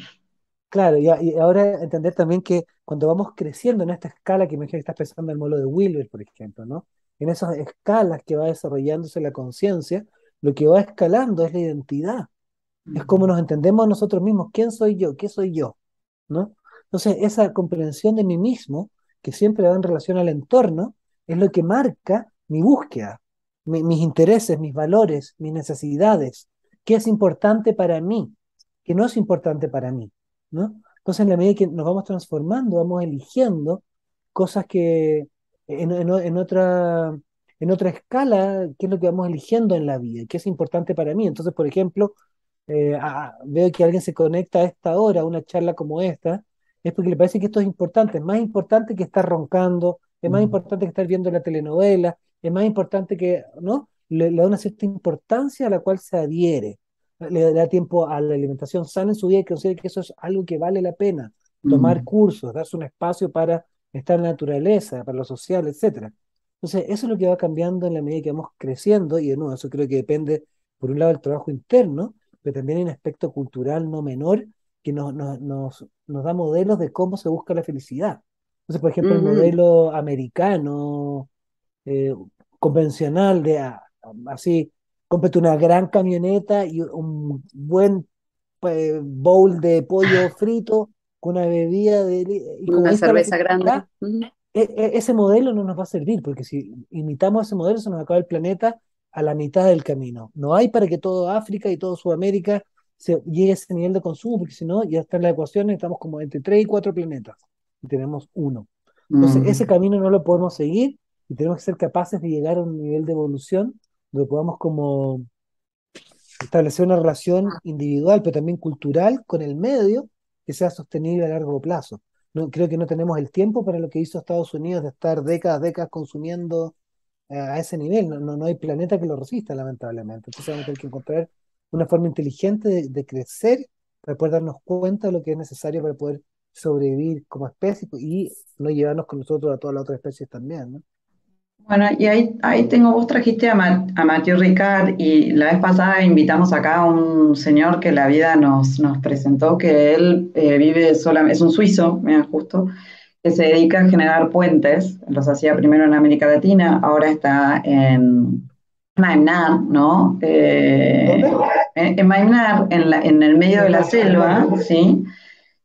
claro, y ahora entender también que cuando vamos creciendo en esta escala, que imagino que estás pensando en el modelo de Wilber, por ejemplo, ¿no? En esas escalas que va desarrollándose la conciencia, lo que va escalando es la identidad, es cómo nos entendemos a nosotros mismos, quién soy yo, qué soy yo, ¿no? Entonces, esa comprensión de mí mismo, que siempre va en relación al entorno, es lo que marca mi búsqueda, mis intereses, mis valores, mis necesidades, qué es importante para mí, qué no es importante para mí, ¿no? Entonces, en la medida que nos vamos transformando, vamos eligiendo cosas que en otra escala, qué es lo que vamos eligiendo en la vida, qué es importante para mí. Entonces, por ejemplo, veo que alguien se conecta a esta hora, a una charla como esta, es porque le parece que esto es importante, es más importante que estar roncando, es más Mm, importante que estar viendo la telenovela, es más importante que, ¿no? Le da una cierta importancia a la cual se adhiere, le da tiempo a la alimentación sana en su vida y considera que eso es algo que vale la pena, tomar mm. cursos, darse un espacio para estar en la naturaleza, para lo social, etcétera. Entonces, eso es lo que va cambiando en la medida que vamos creciendo, y de nuevo, eso creo que depende, por un lado, del trabajo interno, pero también hay un aspecto cultural no menor que nos da modelos de cómo se busca la felicidad. Entonces, por ejemplo, el Ujú. modelo americano, eh, convencional, así, cómprate una gran camioneta y un buen bowl de pollo frito con una bebida y con Una ahí está la cerveza felicidad. grande. Ujú. Ese modelo no nos va a servir, porque si imitamos ese modelo, se nos acaba el planeta a la mitad del camino. No hay para que todo África y todo Sudamérica llegue a ese nivel de consumo, porque si no, ya está en la ecuación, estamos como entre 3 y 4 planetas, y tenemos uno. Entonces, ese Mm. camino no lo podemos seguir, y tenemos que ser capaces de llegar a un nivel de evolución donde podamos como establecer una relación individual, pero también cultural con el medio que sea sostenible a largo plazo. No, creo que no tenemos el tiempo para lo que hizo Estados Unidos de estar décadas consumiendo a ese nivel. No hay planeta que lo resista, lamentablemente. Entonces vamos a tener que encontrar una forma inteligente de crecer para poder darnos cuenta de lo que es necesario para poder sobrevivir como especie y no llevarnos con nosotros a todas las otras especies también, ¿no? Bueno, y ahí tengo, vos trajiste a Mathieu Ricard y la vez pasada invitamos acá a un señor que la vida nos presentó, que él vive solamente, es un suizo, mira, justo, que se dedica a generar puentes, los hacía primero en América Latina, ahora está en Maimnar, ¿no? ¿Dónde? En Maimnar, en el medio de la Myanmar, selva, ¿sí?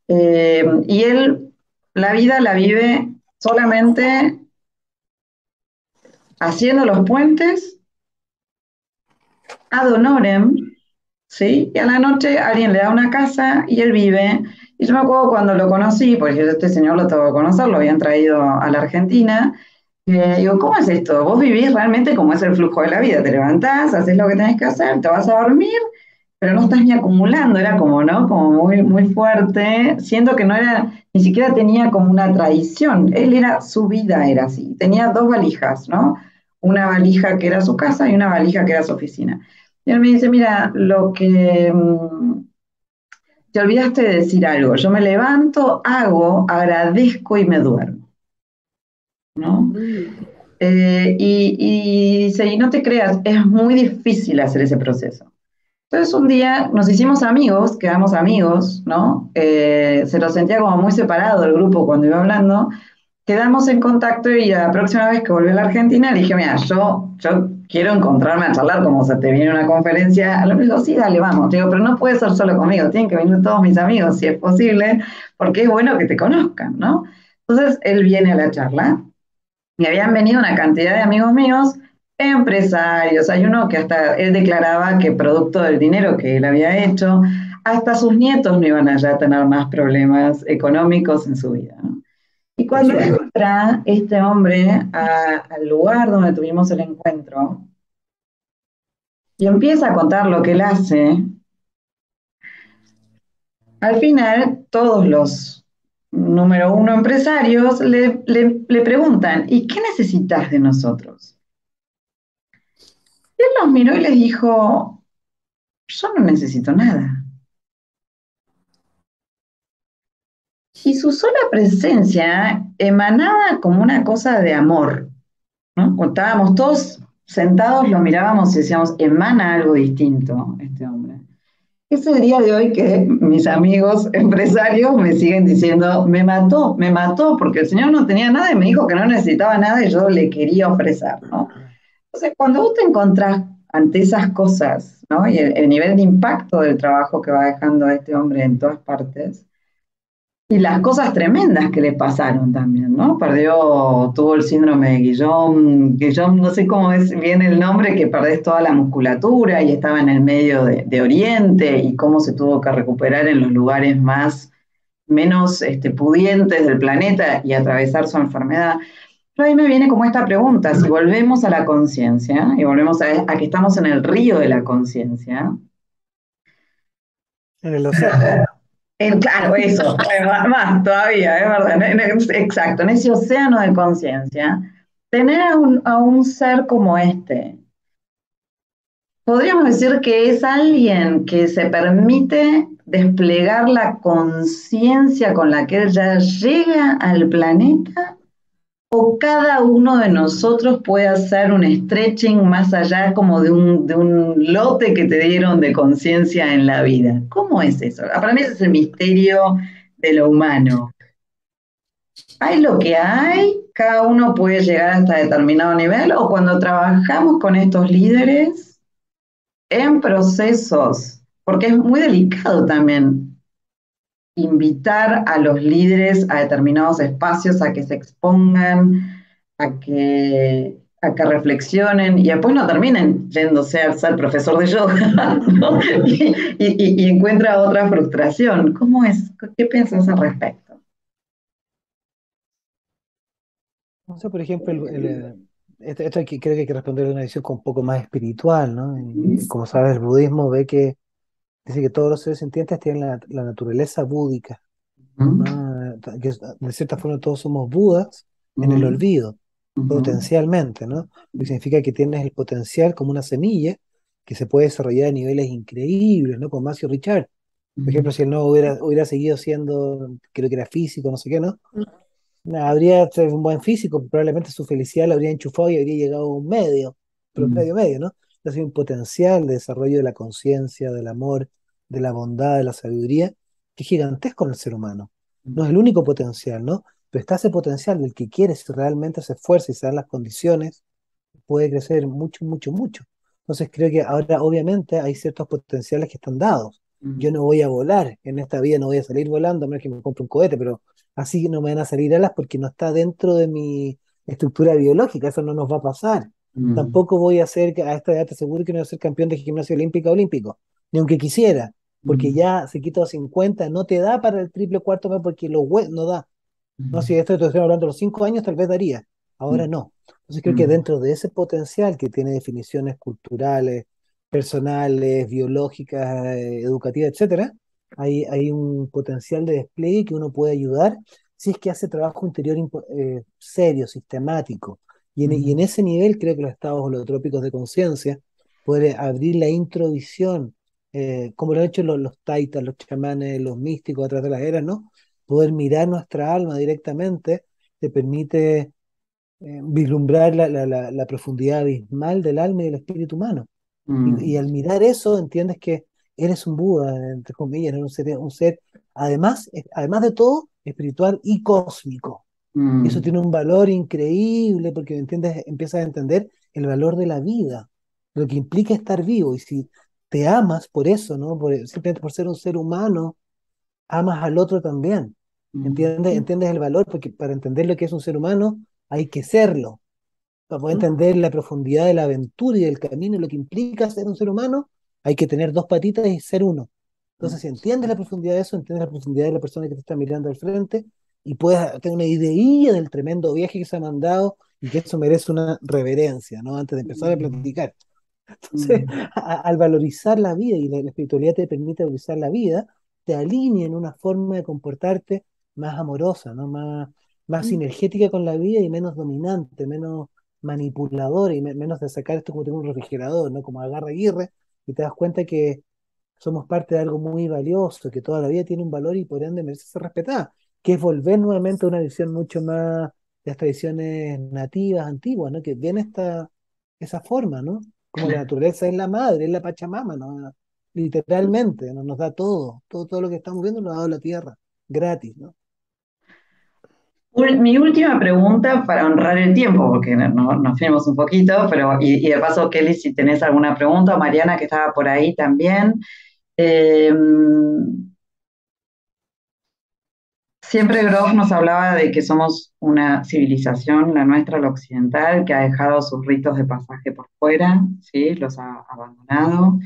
Y él la vida la vive solamente haciendo los puentes ad honorem, ¿sí? Y a la noche alguien le da una casa y él vive. Y yo me acuerdo cuando lo conocí, porque yo este señor lo tengo que conocer, lo habían traído a la Argentina. Y digo, ¿cómo es esto? Vos vivís realmente como es el flujo de la vida. Te levantás, haces lo que tenés que hacer, te vas a dormir, pero no estás ni acumulando. Era como, ¿no? Como muy, muy fuerte. Siento que no era, ni siquiera tenía como una tradición. Él era, su vida era así. Tenía dos valijas, ¿no? Una valija que era su casa y una valija que era su oficina. Y él me dice, mira, lo que te olvidaste de decir algo. Yo me levanto, hago, agradezco y me duermo, ¿no? Mm. Y dice, y no te creas, es muy difícil hacer ese proceso. Entonces un día nos hicimos amigos, quedamos amigos, ¿no? Se lo sentía como muy separado el grupo cuando iba hablando. Quedamos en contacto y la próxima vez que volví a la Argentina le dije, mira, yo quiero encontrarme a charlar como se te viene una conferencia. Me dijo, sí, dale, vamos. Digo, pero no puede ser solo conmigo, tienen que venir todos mis amigos si es posible, porque es bueno que te conozcan, ¿no? Entonces él viene a la charla y habían venido una cantidad de amigos míos, empresarios, hay uno que hasta él declaraba que producto del dinero que él había hecho, hasta sus nietos no iban a ya tener más problemas económicos en su vida, ¿no? Y Por cuando suerte. entra este hombre al lugar donde tuvimos el encuentro y empieza a contar lo que él hace, al final todos los número uno empresarios le preguntan, ¿y qué necesitas de nosotros? Y él los miró y les dijo, yo no necesito nada. Y su sola presencia emanaba como una cosa de amor, ¿no? Cuando estábamos todos sentados, lo mirábamos y decíamos, emana algo distinto este hombre. Es el día de hoy que mis amigos empresarios me siguen diciendo, me mató, porque el señor no tenía nada y me dijo que no necesitaba nada y yo le quería ofrecer, ¿no? Entonces, cuando vos te encontrás ante esas cosas, ¿no? Y el nivel de impacto del trabajo que va dejando este hombre en todas partes, y las cosas tremendas que le pasaron también, ¿no? Tuvo el síndrome de Guillaume, no sé cómo es bien el nombre, que perdés toda la musculatura y estaba en el medio de Oriente y cómo se tuvo que recuperar en los lugares menos pudientes del planeta y atravesar su enfermedad. Pero ahí me viene como esta pregunta, si volvemos a la conciencia y volvemos a que estamos en el río de la conciencia, En el océano. Claro, eso, más todavía, es verdad, exacto, en ese océano de conciencia, tener a un ser como este, podríamos decir que es alguien que se permite desplegar la conciencia con la que él ya llega al planeta, o cada uno de nosotros puede hacer un stretching más allá como de un lote que te dieron de conciencia en la vida. ¿Cómo es eso? Para mí ese es el misterio de lo humano. Hay lo que hay, cada uno puede llegar hasta determinado nivel, o cuando trabajamos con estos líderes en procesos, porque es muy delicado también invitar a los líderes a determinados espacios a que se expongan, a que reflexionen y después no terminen yéndose a ser profesor de yoga, ¿no? Y encuentra otra frustración. ¿Cómo es? ¿Qué piensas al respecto? No sé, por ejemplo, esto creo que hay que responder de una visión con un poco más espiritual, ¿no? Y como sabes, el budismo dice que todos los seres sintientes tienen la naturaleza búdica, ¿no? Que de cierta forma todos somos budas en el olvido, potencialmente, ¿no? Lo que significa que tienes el potencial como una semilla que se puede desarrollar a niveles increíbles, ¿no? Como Matthew Richard. Por ejemplo, si él no hubiera seguido siendo, creo que era físico, no sé qué, ¿no? Habría sido un buen físico, probablemente su felicidad la habría enchufado y habría llegado a un medio, promedio medio, ¿no? Es un potencial de desarrollo de la conciencia, del amor, de la bondad, de la sabiduría, que es gigantesco en el ser humano. No es el único potencial, ¿no? Pero está ese potencial del que quiere, si realmente se esfuerza y se dan las condiciones, puede crecer mucho, mucho, mucho. Entonces creo que ahora obviamente hay ciertos potenciales que están dados. Yo no voy a volar en esta vida, no voy a salir volando, a menos que me compre un cohete, pero así no me van a salir alas porque no está dentro de mi estructura biológica, eso no nos va a pasar. Tampoco voy a ser, a esta edad te aseguro que no voy a ser campeón de gimnasia olímpica olímpico, ni aunque quisiera, porque ya se quitó 50 no te da para el triple cuarto mes porque no da. No, si esto te estoy hablando de los 5 años, tal vez daría, ahora no. Entonces creo que dentro de ese potencial que tiene definiciones culturales, personales, biológicas, educativas, etcétera, hay un potencial de despliegue que uno puede ayudar si es que hace trabajo interior serio, sistemático. Y en ese nivel creo que los estados holotrópicos de conciencia puede abrir la introvisión, como lo han hecho los taitas, los chamanes, los místicos a través de las eras, ¿no? Poder mirar nuestra alma directamente te permite vislumbrar la profundidad abismal del alma y del espíritu humano. Y al mirar eso entiendes que eres un Buda, entre comillas, eres un ser además de todo, espiritual y cósmico. Y eso tiene un valor increíble porque entiendes, empiezas a entender el valor de la vida, lo que implica estar vivo. Y si te amas por eso, ¿no? Simplemente por ser un ser humano, amas al otro también. ¿Entiendes? Entiendes el valor, porque para entender lo que es un ser humano hay que serlo. Para poder entender la profundidad de la aventura y del camino y lo que implica ser un ser humano, hay que tener dos patitas y ser uno. Entonces, si entiendes la profundidad de eso, entiendes la profundidad de la persona que te está mirando al frente y puedes tener una idea del tremendo viaje que se ha mandado y que eso merece una reverencia, ¿no? Antes de empezar a platicar. Entonces, al valorizar la vida y la espiritualidad te permite valorizar la vida, te alinea en una forma de comportarte más amorosa, ¿no? Más sinergética con la vida y menos dominante, menos manipuladora y menos de sacar esto como tengo un refrigerador, ¿no? Como agarra aguirre y te das cuenta que somos parte de algo muy valioso, que toda la vida tiene un valor y por ende merece ser respetada, que es volver nuevamente a una visión mucho más de las tradiciones nativas, antiguas, ¿no? Que viene esa forma, ¿no? Como la naturaleza es la madre, es la Pachamama, ¿no? Literalmente, ¿no? Nos da todo lo que estamos viendo nos ha dado la tierra, gratis, ¿no? Mi última pregunta para honrar el tiempo, porque nos fuimos un poquito, pero y de paso, Kelly, si tenés alguna pregunta, Mariana, que estaba por ahí también. Eh, Siempre Groff nos hablaba de que somos una civilización, la nuestra, la occidental, que ha dejado sus ritos de pasaje por fuera, ¿sí? Los ha abandonado.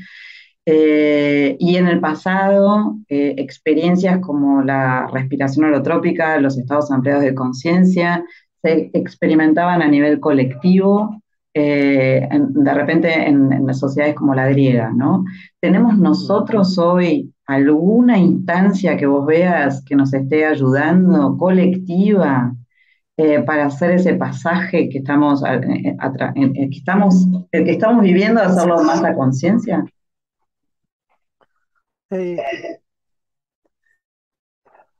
Y en el pasado, experiencias como la respiración holotrópica, los estados ampliados de conciencia, se experimentaban a nivel colectivo, de repente en las sociedades como la griega, ¿no? ¿Tenemos Mm. nosotros hoy alguna instancia que vos veas que nos esté ayudando, colectiva, para hacer ese pasaje que estamos, que estamos viviendo, hacerlo más a conciencia? Eh,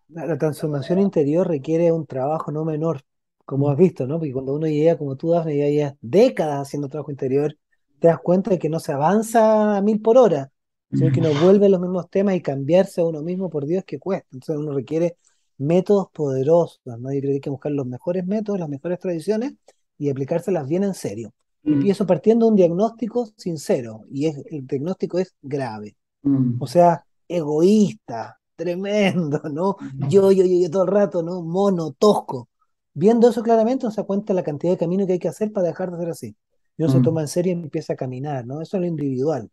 la transformación interior requiere un trabajo no menor, como has visto, ¿no? Porque cuando uno llega, como tú, Dafne, ya décadas haciendo trabajo interior, te das cuenta de que no se avanza a 1000 por hora, sino que uno vuelve a los mismos temas y cambiarse a uno mismo, por Dios, que cuesta. Entonces uno requiere métodos poderosos, ¿no? Yo creo que hay que buscar los mejores métodos, las mejores tradiciones y aplicárselas bien en serio. Mm, Empiezo partiendo de un diagnóstico sincero, y el diagnóstico es grave. O mm, sea, egoísta, tremendo, ¿no? Yo todo el rato, ¿no? Mono, tosco. Viendo eso claramente, uno se da cuenta de la cantidad de camino que hay que hacer para dejar de ser así. Y uno se toma en mm, serio y empieza a caminar, ¿no? Eso es lo individual.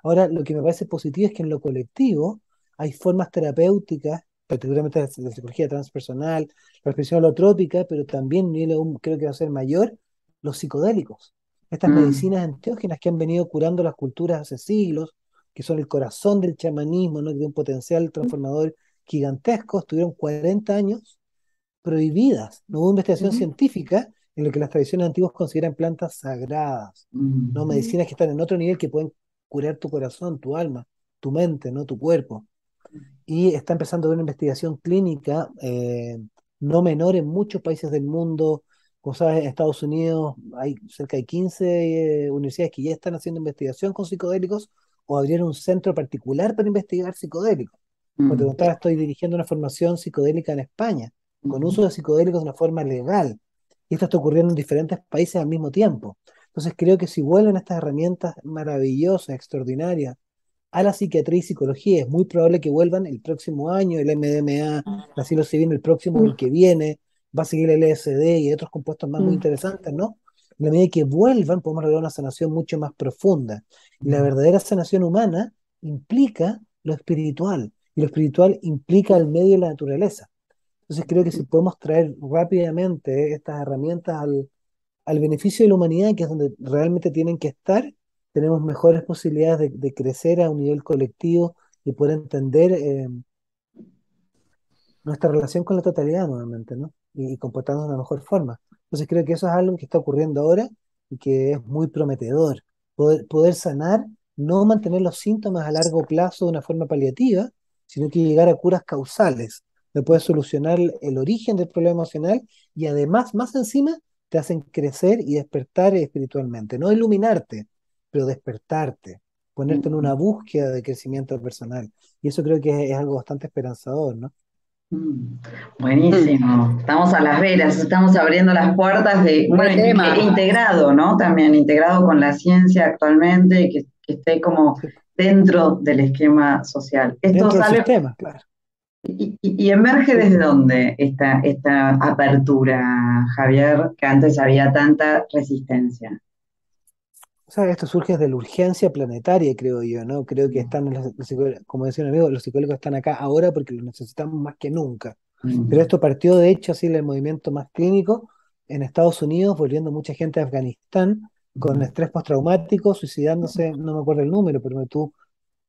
Ahora, lo que me parece positivo es que en lo colectivo hay formas terapéuticas, particularmente la psicología transpersonal, la expresión holotrópica, pero también, un nivel aún creo que va a ser mayor, los psicodélicos. Estas mm, medicinas enteógenas que han venido curando las culturas hace siglos, que son el corazón del chamanismo, ¿no? Que tiene un potencial transformador gigantesco, estuvieron 40 años prohibidas. No hubo investigación mm, científica en lo que las tradiciones antiguas consideran plantas sagradas, ¿no? mm, Medicinas que están en otro nivel que pueden curar tu corazón, tu alma, tu mente, ¿no? Tu cuerpo. Y está empezando a haber una investigación clínica no menor en muchos países del mundo. Como sabes, en Estados Unidos hay cerca de 15 universidades que ya están haciendo investigación con psicodélicos o abrieron un centro particular para investigar psicodélicos. Como te mm, contaba, estoy dirigiendo una formación psicodélica en España, con mm, uso de psicodélicos de una forma legal. Y esto está ocurriendo en diferentes países al mismo tiempo. Entonces creo que si vuelven estas herramientas maravillosas, extraordinarias, a la psiquiatría y psicología. Es muy probable que vuelvan el próximo año, el MDMA, la psilocibina el próximo, el que viene, va a seguir el LSD y otros compuestos más muy mm, interesantes, ¿no? En la medida que vuelvan, podemos lograr una sanación mucho más profunda. Y la mm, verdadera sanación humana implica lo espiritual, y lo espiritual implica el medio de la naturaleza. Entonces creo que si podemos traer rápidamente estas herramientas al beneficio de la humanidad, que es donde realmente tienen que estar, tenemos mejores posibilidades de crecer a un nivel colectivo y poder entender nuestra relación con la totalidad nuevamente, ¿no? Y comportarnos de una mejor forma. Entonces creo que eso es algo que está ocurriendo ahora y que es muy prometedor. Poder sanar, no mantener los síntomas a largo plazo de una forma paliativa, sino que llegar a curas causales, que puede solucionar el origen del problema emocional y además, más encima, te hacen crecer y despertar espiritualmente. No iluminarte, pero despertarte, ponerte en una mm, búsqueda de crecimiento personal. Y eso creo que es algo bastante esperanzador, ¿no? mm. Mm, Buenísimo. Estamos a las veras, estamos abriendo las puertas de, qué bueno, tema. integrado, ¿no? También integrado con la ciencia actualmente, que esté como Sí, dentro del esquema social. Esto dentro del sale sistema, claro. y emerge Sí, desde sí. dónde esta apertura, Javier, que antes había tanta resistencia. O sea, esto surge desde la urgencia planetaria, creo yo, ¿no? Creo que están, como decía un amigo, los psicólogos están acá ahora porque los necesitamos más que nunca. Pero Mm, esto partió, de hecho, así el movimiento más clínico en Estados Unidos, volviendo mucha gente a Afganistán con mm, estrés postraumático, suicidándose, no me acuerdo el número, pero me tuvo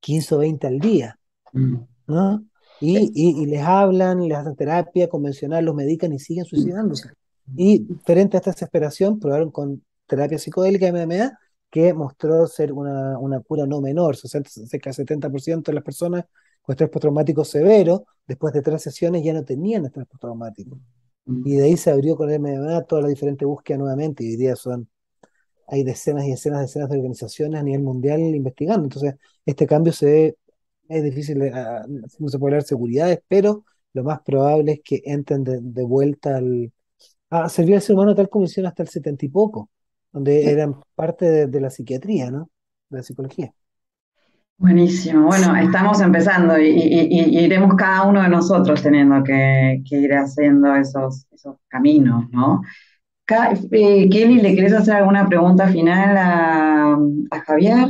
15 o 20 al día, mm, ¿no? Y les hablan, les hacen terapia convencional, los medican y siguen mm, suicidándose. Y frente a esta desesperación, probaron con terapia psicodélica MDMA, que mostró ser una cura no menor, cerca del 70% de las personas con estrés postraumático severo, después de 3 sesiones ya no tenían estrés postraumático. Y mm. de ahí se abrió con el MMA toda la diferente búsqueda nuevamente, y hoy día hay decenas y decenas de organizaciones a nivel mundial investigando. Entonces, este cambio es difícil, no se puede hablar de seguridades, pero lo más probable es que entren de vuelta a servir al ser humano tal como hicieron hasta el 70 y poco, donde eran parte de la psiquiatría, ¿no? De la psicología. Buenísimo. Bueno, estamos empezando y iremos cada uno de nosotros teniendo que ir haciendo esos caminos, ¿no? Kelly, ¿le querés hacer alguna pregunta final a Javier?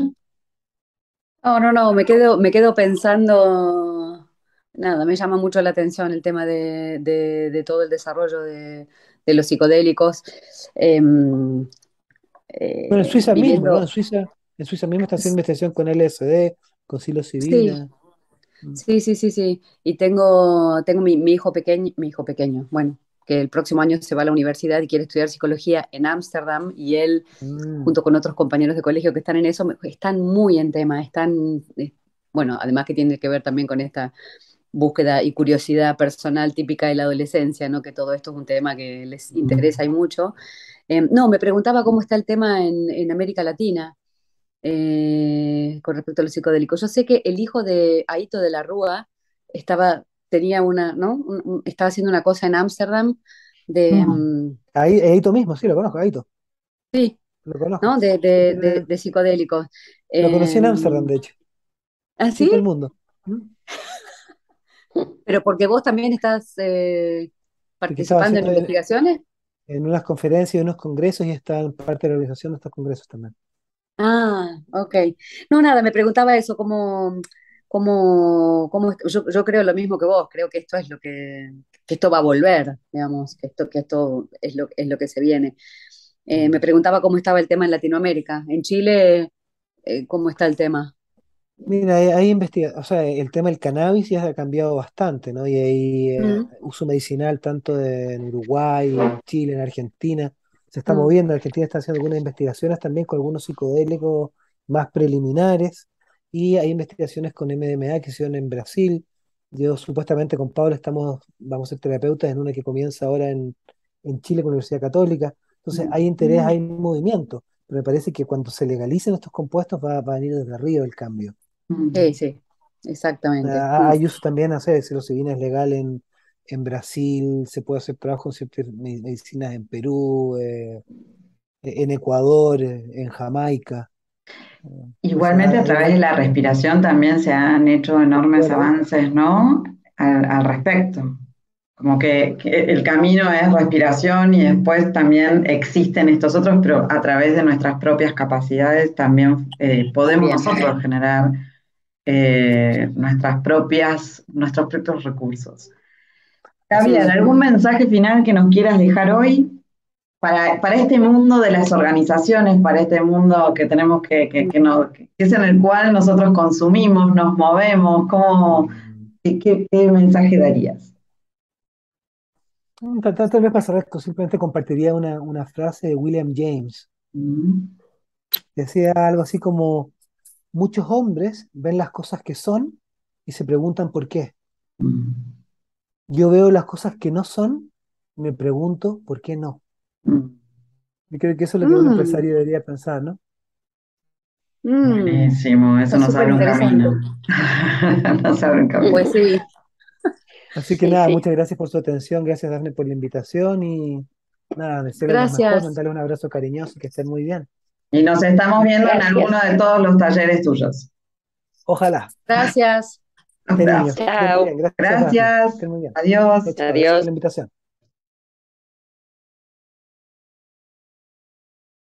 No, no, no, me quedo pensando, nada, me llama mucho la atención el tema de todo el desarrollo de los psicodélicos. Em, Bueno, en Suiza mismo, ¿no? Viviendo, En Suiza mismo está haciendo investigación con LSD, con sí, psilocibina. Mm. sí, sí, sí, sí. Y tengo mi hijo pequeño, bueno, que el próximo año se va a la universidad y quiere estudiar psicología en Ámsterdam y él, Mm. junto con otros compañeros de colegio que están en eso, están muy en tema, bueno, además que tiene que ver también con esta búsqueda y curiosidad personal típica de la adolescencia, ¿no? Que todo esto es un tema que les interesa y mucho. No, me preguntaba cómo está el tema en América Latina con respecto a los psicodélicos. Yo sé que el hijo de Aito de la Rúa tenía ¿no? Estaba haciendo una cosa en Ámsterdam de, Mm. Ahí, Aito mismo, sí, lo conozco, Aito, sí, lo conozco. ¿no? De, Sí, de, de- de psicodélicos. lo conocí Eh, en Ámsterdam, de hecho. ¿Ah, Chico el sí? mundo. ¿Mm? Pero porque vos también estás Porque estaba participando en haciendo investigaciones. en unas conferencias y unos congresos y estaba en parte de la organización de estos congresos también. Ah, ok. No, nada, me preguntaba eso, yo creo lo mismo que vos, creo que esto es que esto va a volver, digamos, que esto es lo que se viene. Me Mm. preguntaba cómo estaba el tema en Latinoamérica. En Chile, ¿cómo está el tema? Mira, hay o sea, el tema del cannabis ya ha cambiado bastante, ¿no? Y hay Mm, uso medicinal tanto en Uruguay, en Chile, en Argentina. Se está mm, moviendo, Argentina está haciendo algunas investigaciones también con algunos psicodélicos más preliminares. Y hay investigaciones con MDMA que se hicieron en Brasil. Yo supuestamente con Pablo vamos a ser terapeutas en una que comienza ahora en Chile con la Universidad Católica. Entonces hay interés, mm. hay movimiento. Pero me parece que cuando se legalicen estos compuestos va a venir desde arriba el cambio. Mm. Sí, sí, exactamente. Mm. Hay uso también, no sé, psilocibina es legal en Brasil, se puede hacer trabajo con ciertas medicinas en Perú, en Ecuador, en Jamaica. Entonces, Igualmente a través de la respiración también se han hecho ¿de enormes acuerdo? avances, ¿no? Al respecto. Como que el camino es respiración y después también existen estos otros, pero a través de nuestras propias capacidades también podemos También. nosotros generar nuestros propios recursos. Así Javier, es. ¿algún mensaje final que nos quieras dejar hoy para este mundo de las organizaciones, para este mundo que tenemos que es en el cual nosotros consumimos, nos movemos? ¿Qué mensaje darías? Tal vez para cerrar esto, simplemente compartiría una frase de William James. Mm, Decía algo así como, muchos hombres ven las cosas que son y se preguntan por qué. mm, Yo veo las cosas que no son y me pregunto por qué no. mm. Yo creo que eso es lo que un Mm, empresario debería pensar, ¿no? mm. Buenísimo, eso Está nos súper abre un interesante. camino. Nos abre un camino. Pues sí, Así que sí, nada, sí. muchas gracias por su atención, gracias Dafne por la invitación y nada, desearles lo mejor, Gracias. mandarles un abrazo cariñoso y que estén muy bien. Y nos estamos viendo en alguno Gracias. de todos los talleres tuyos. Ojalá, Gracias. Un cariño, abrazo. que estén muy bien, Chao. gracias Dafne, que Gracias. estén muy bien. Chao, Adiós. chao, gracias por Adiós. la invitación.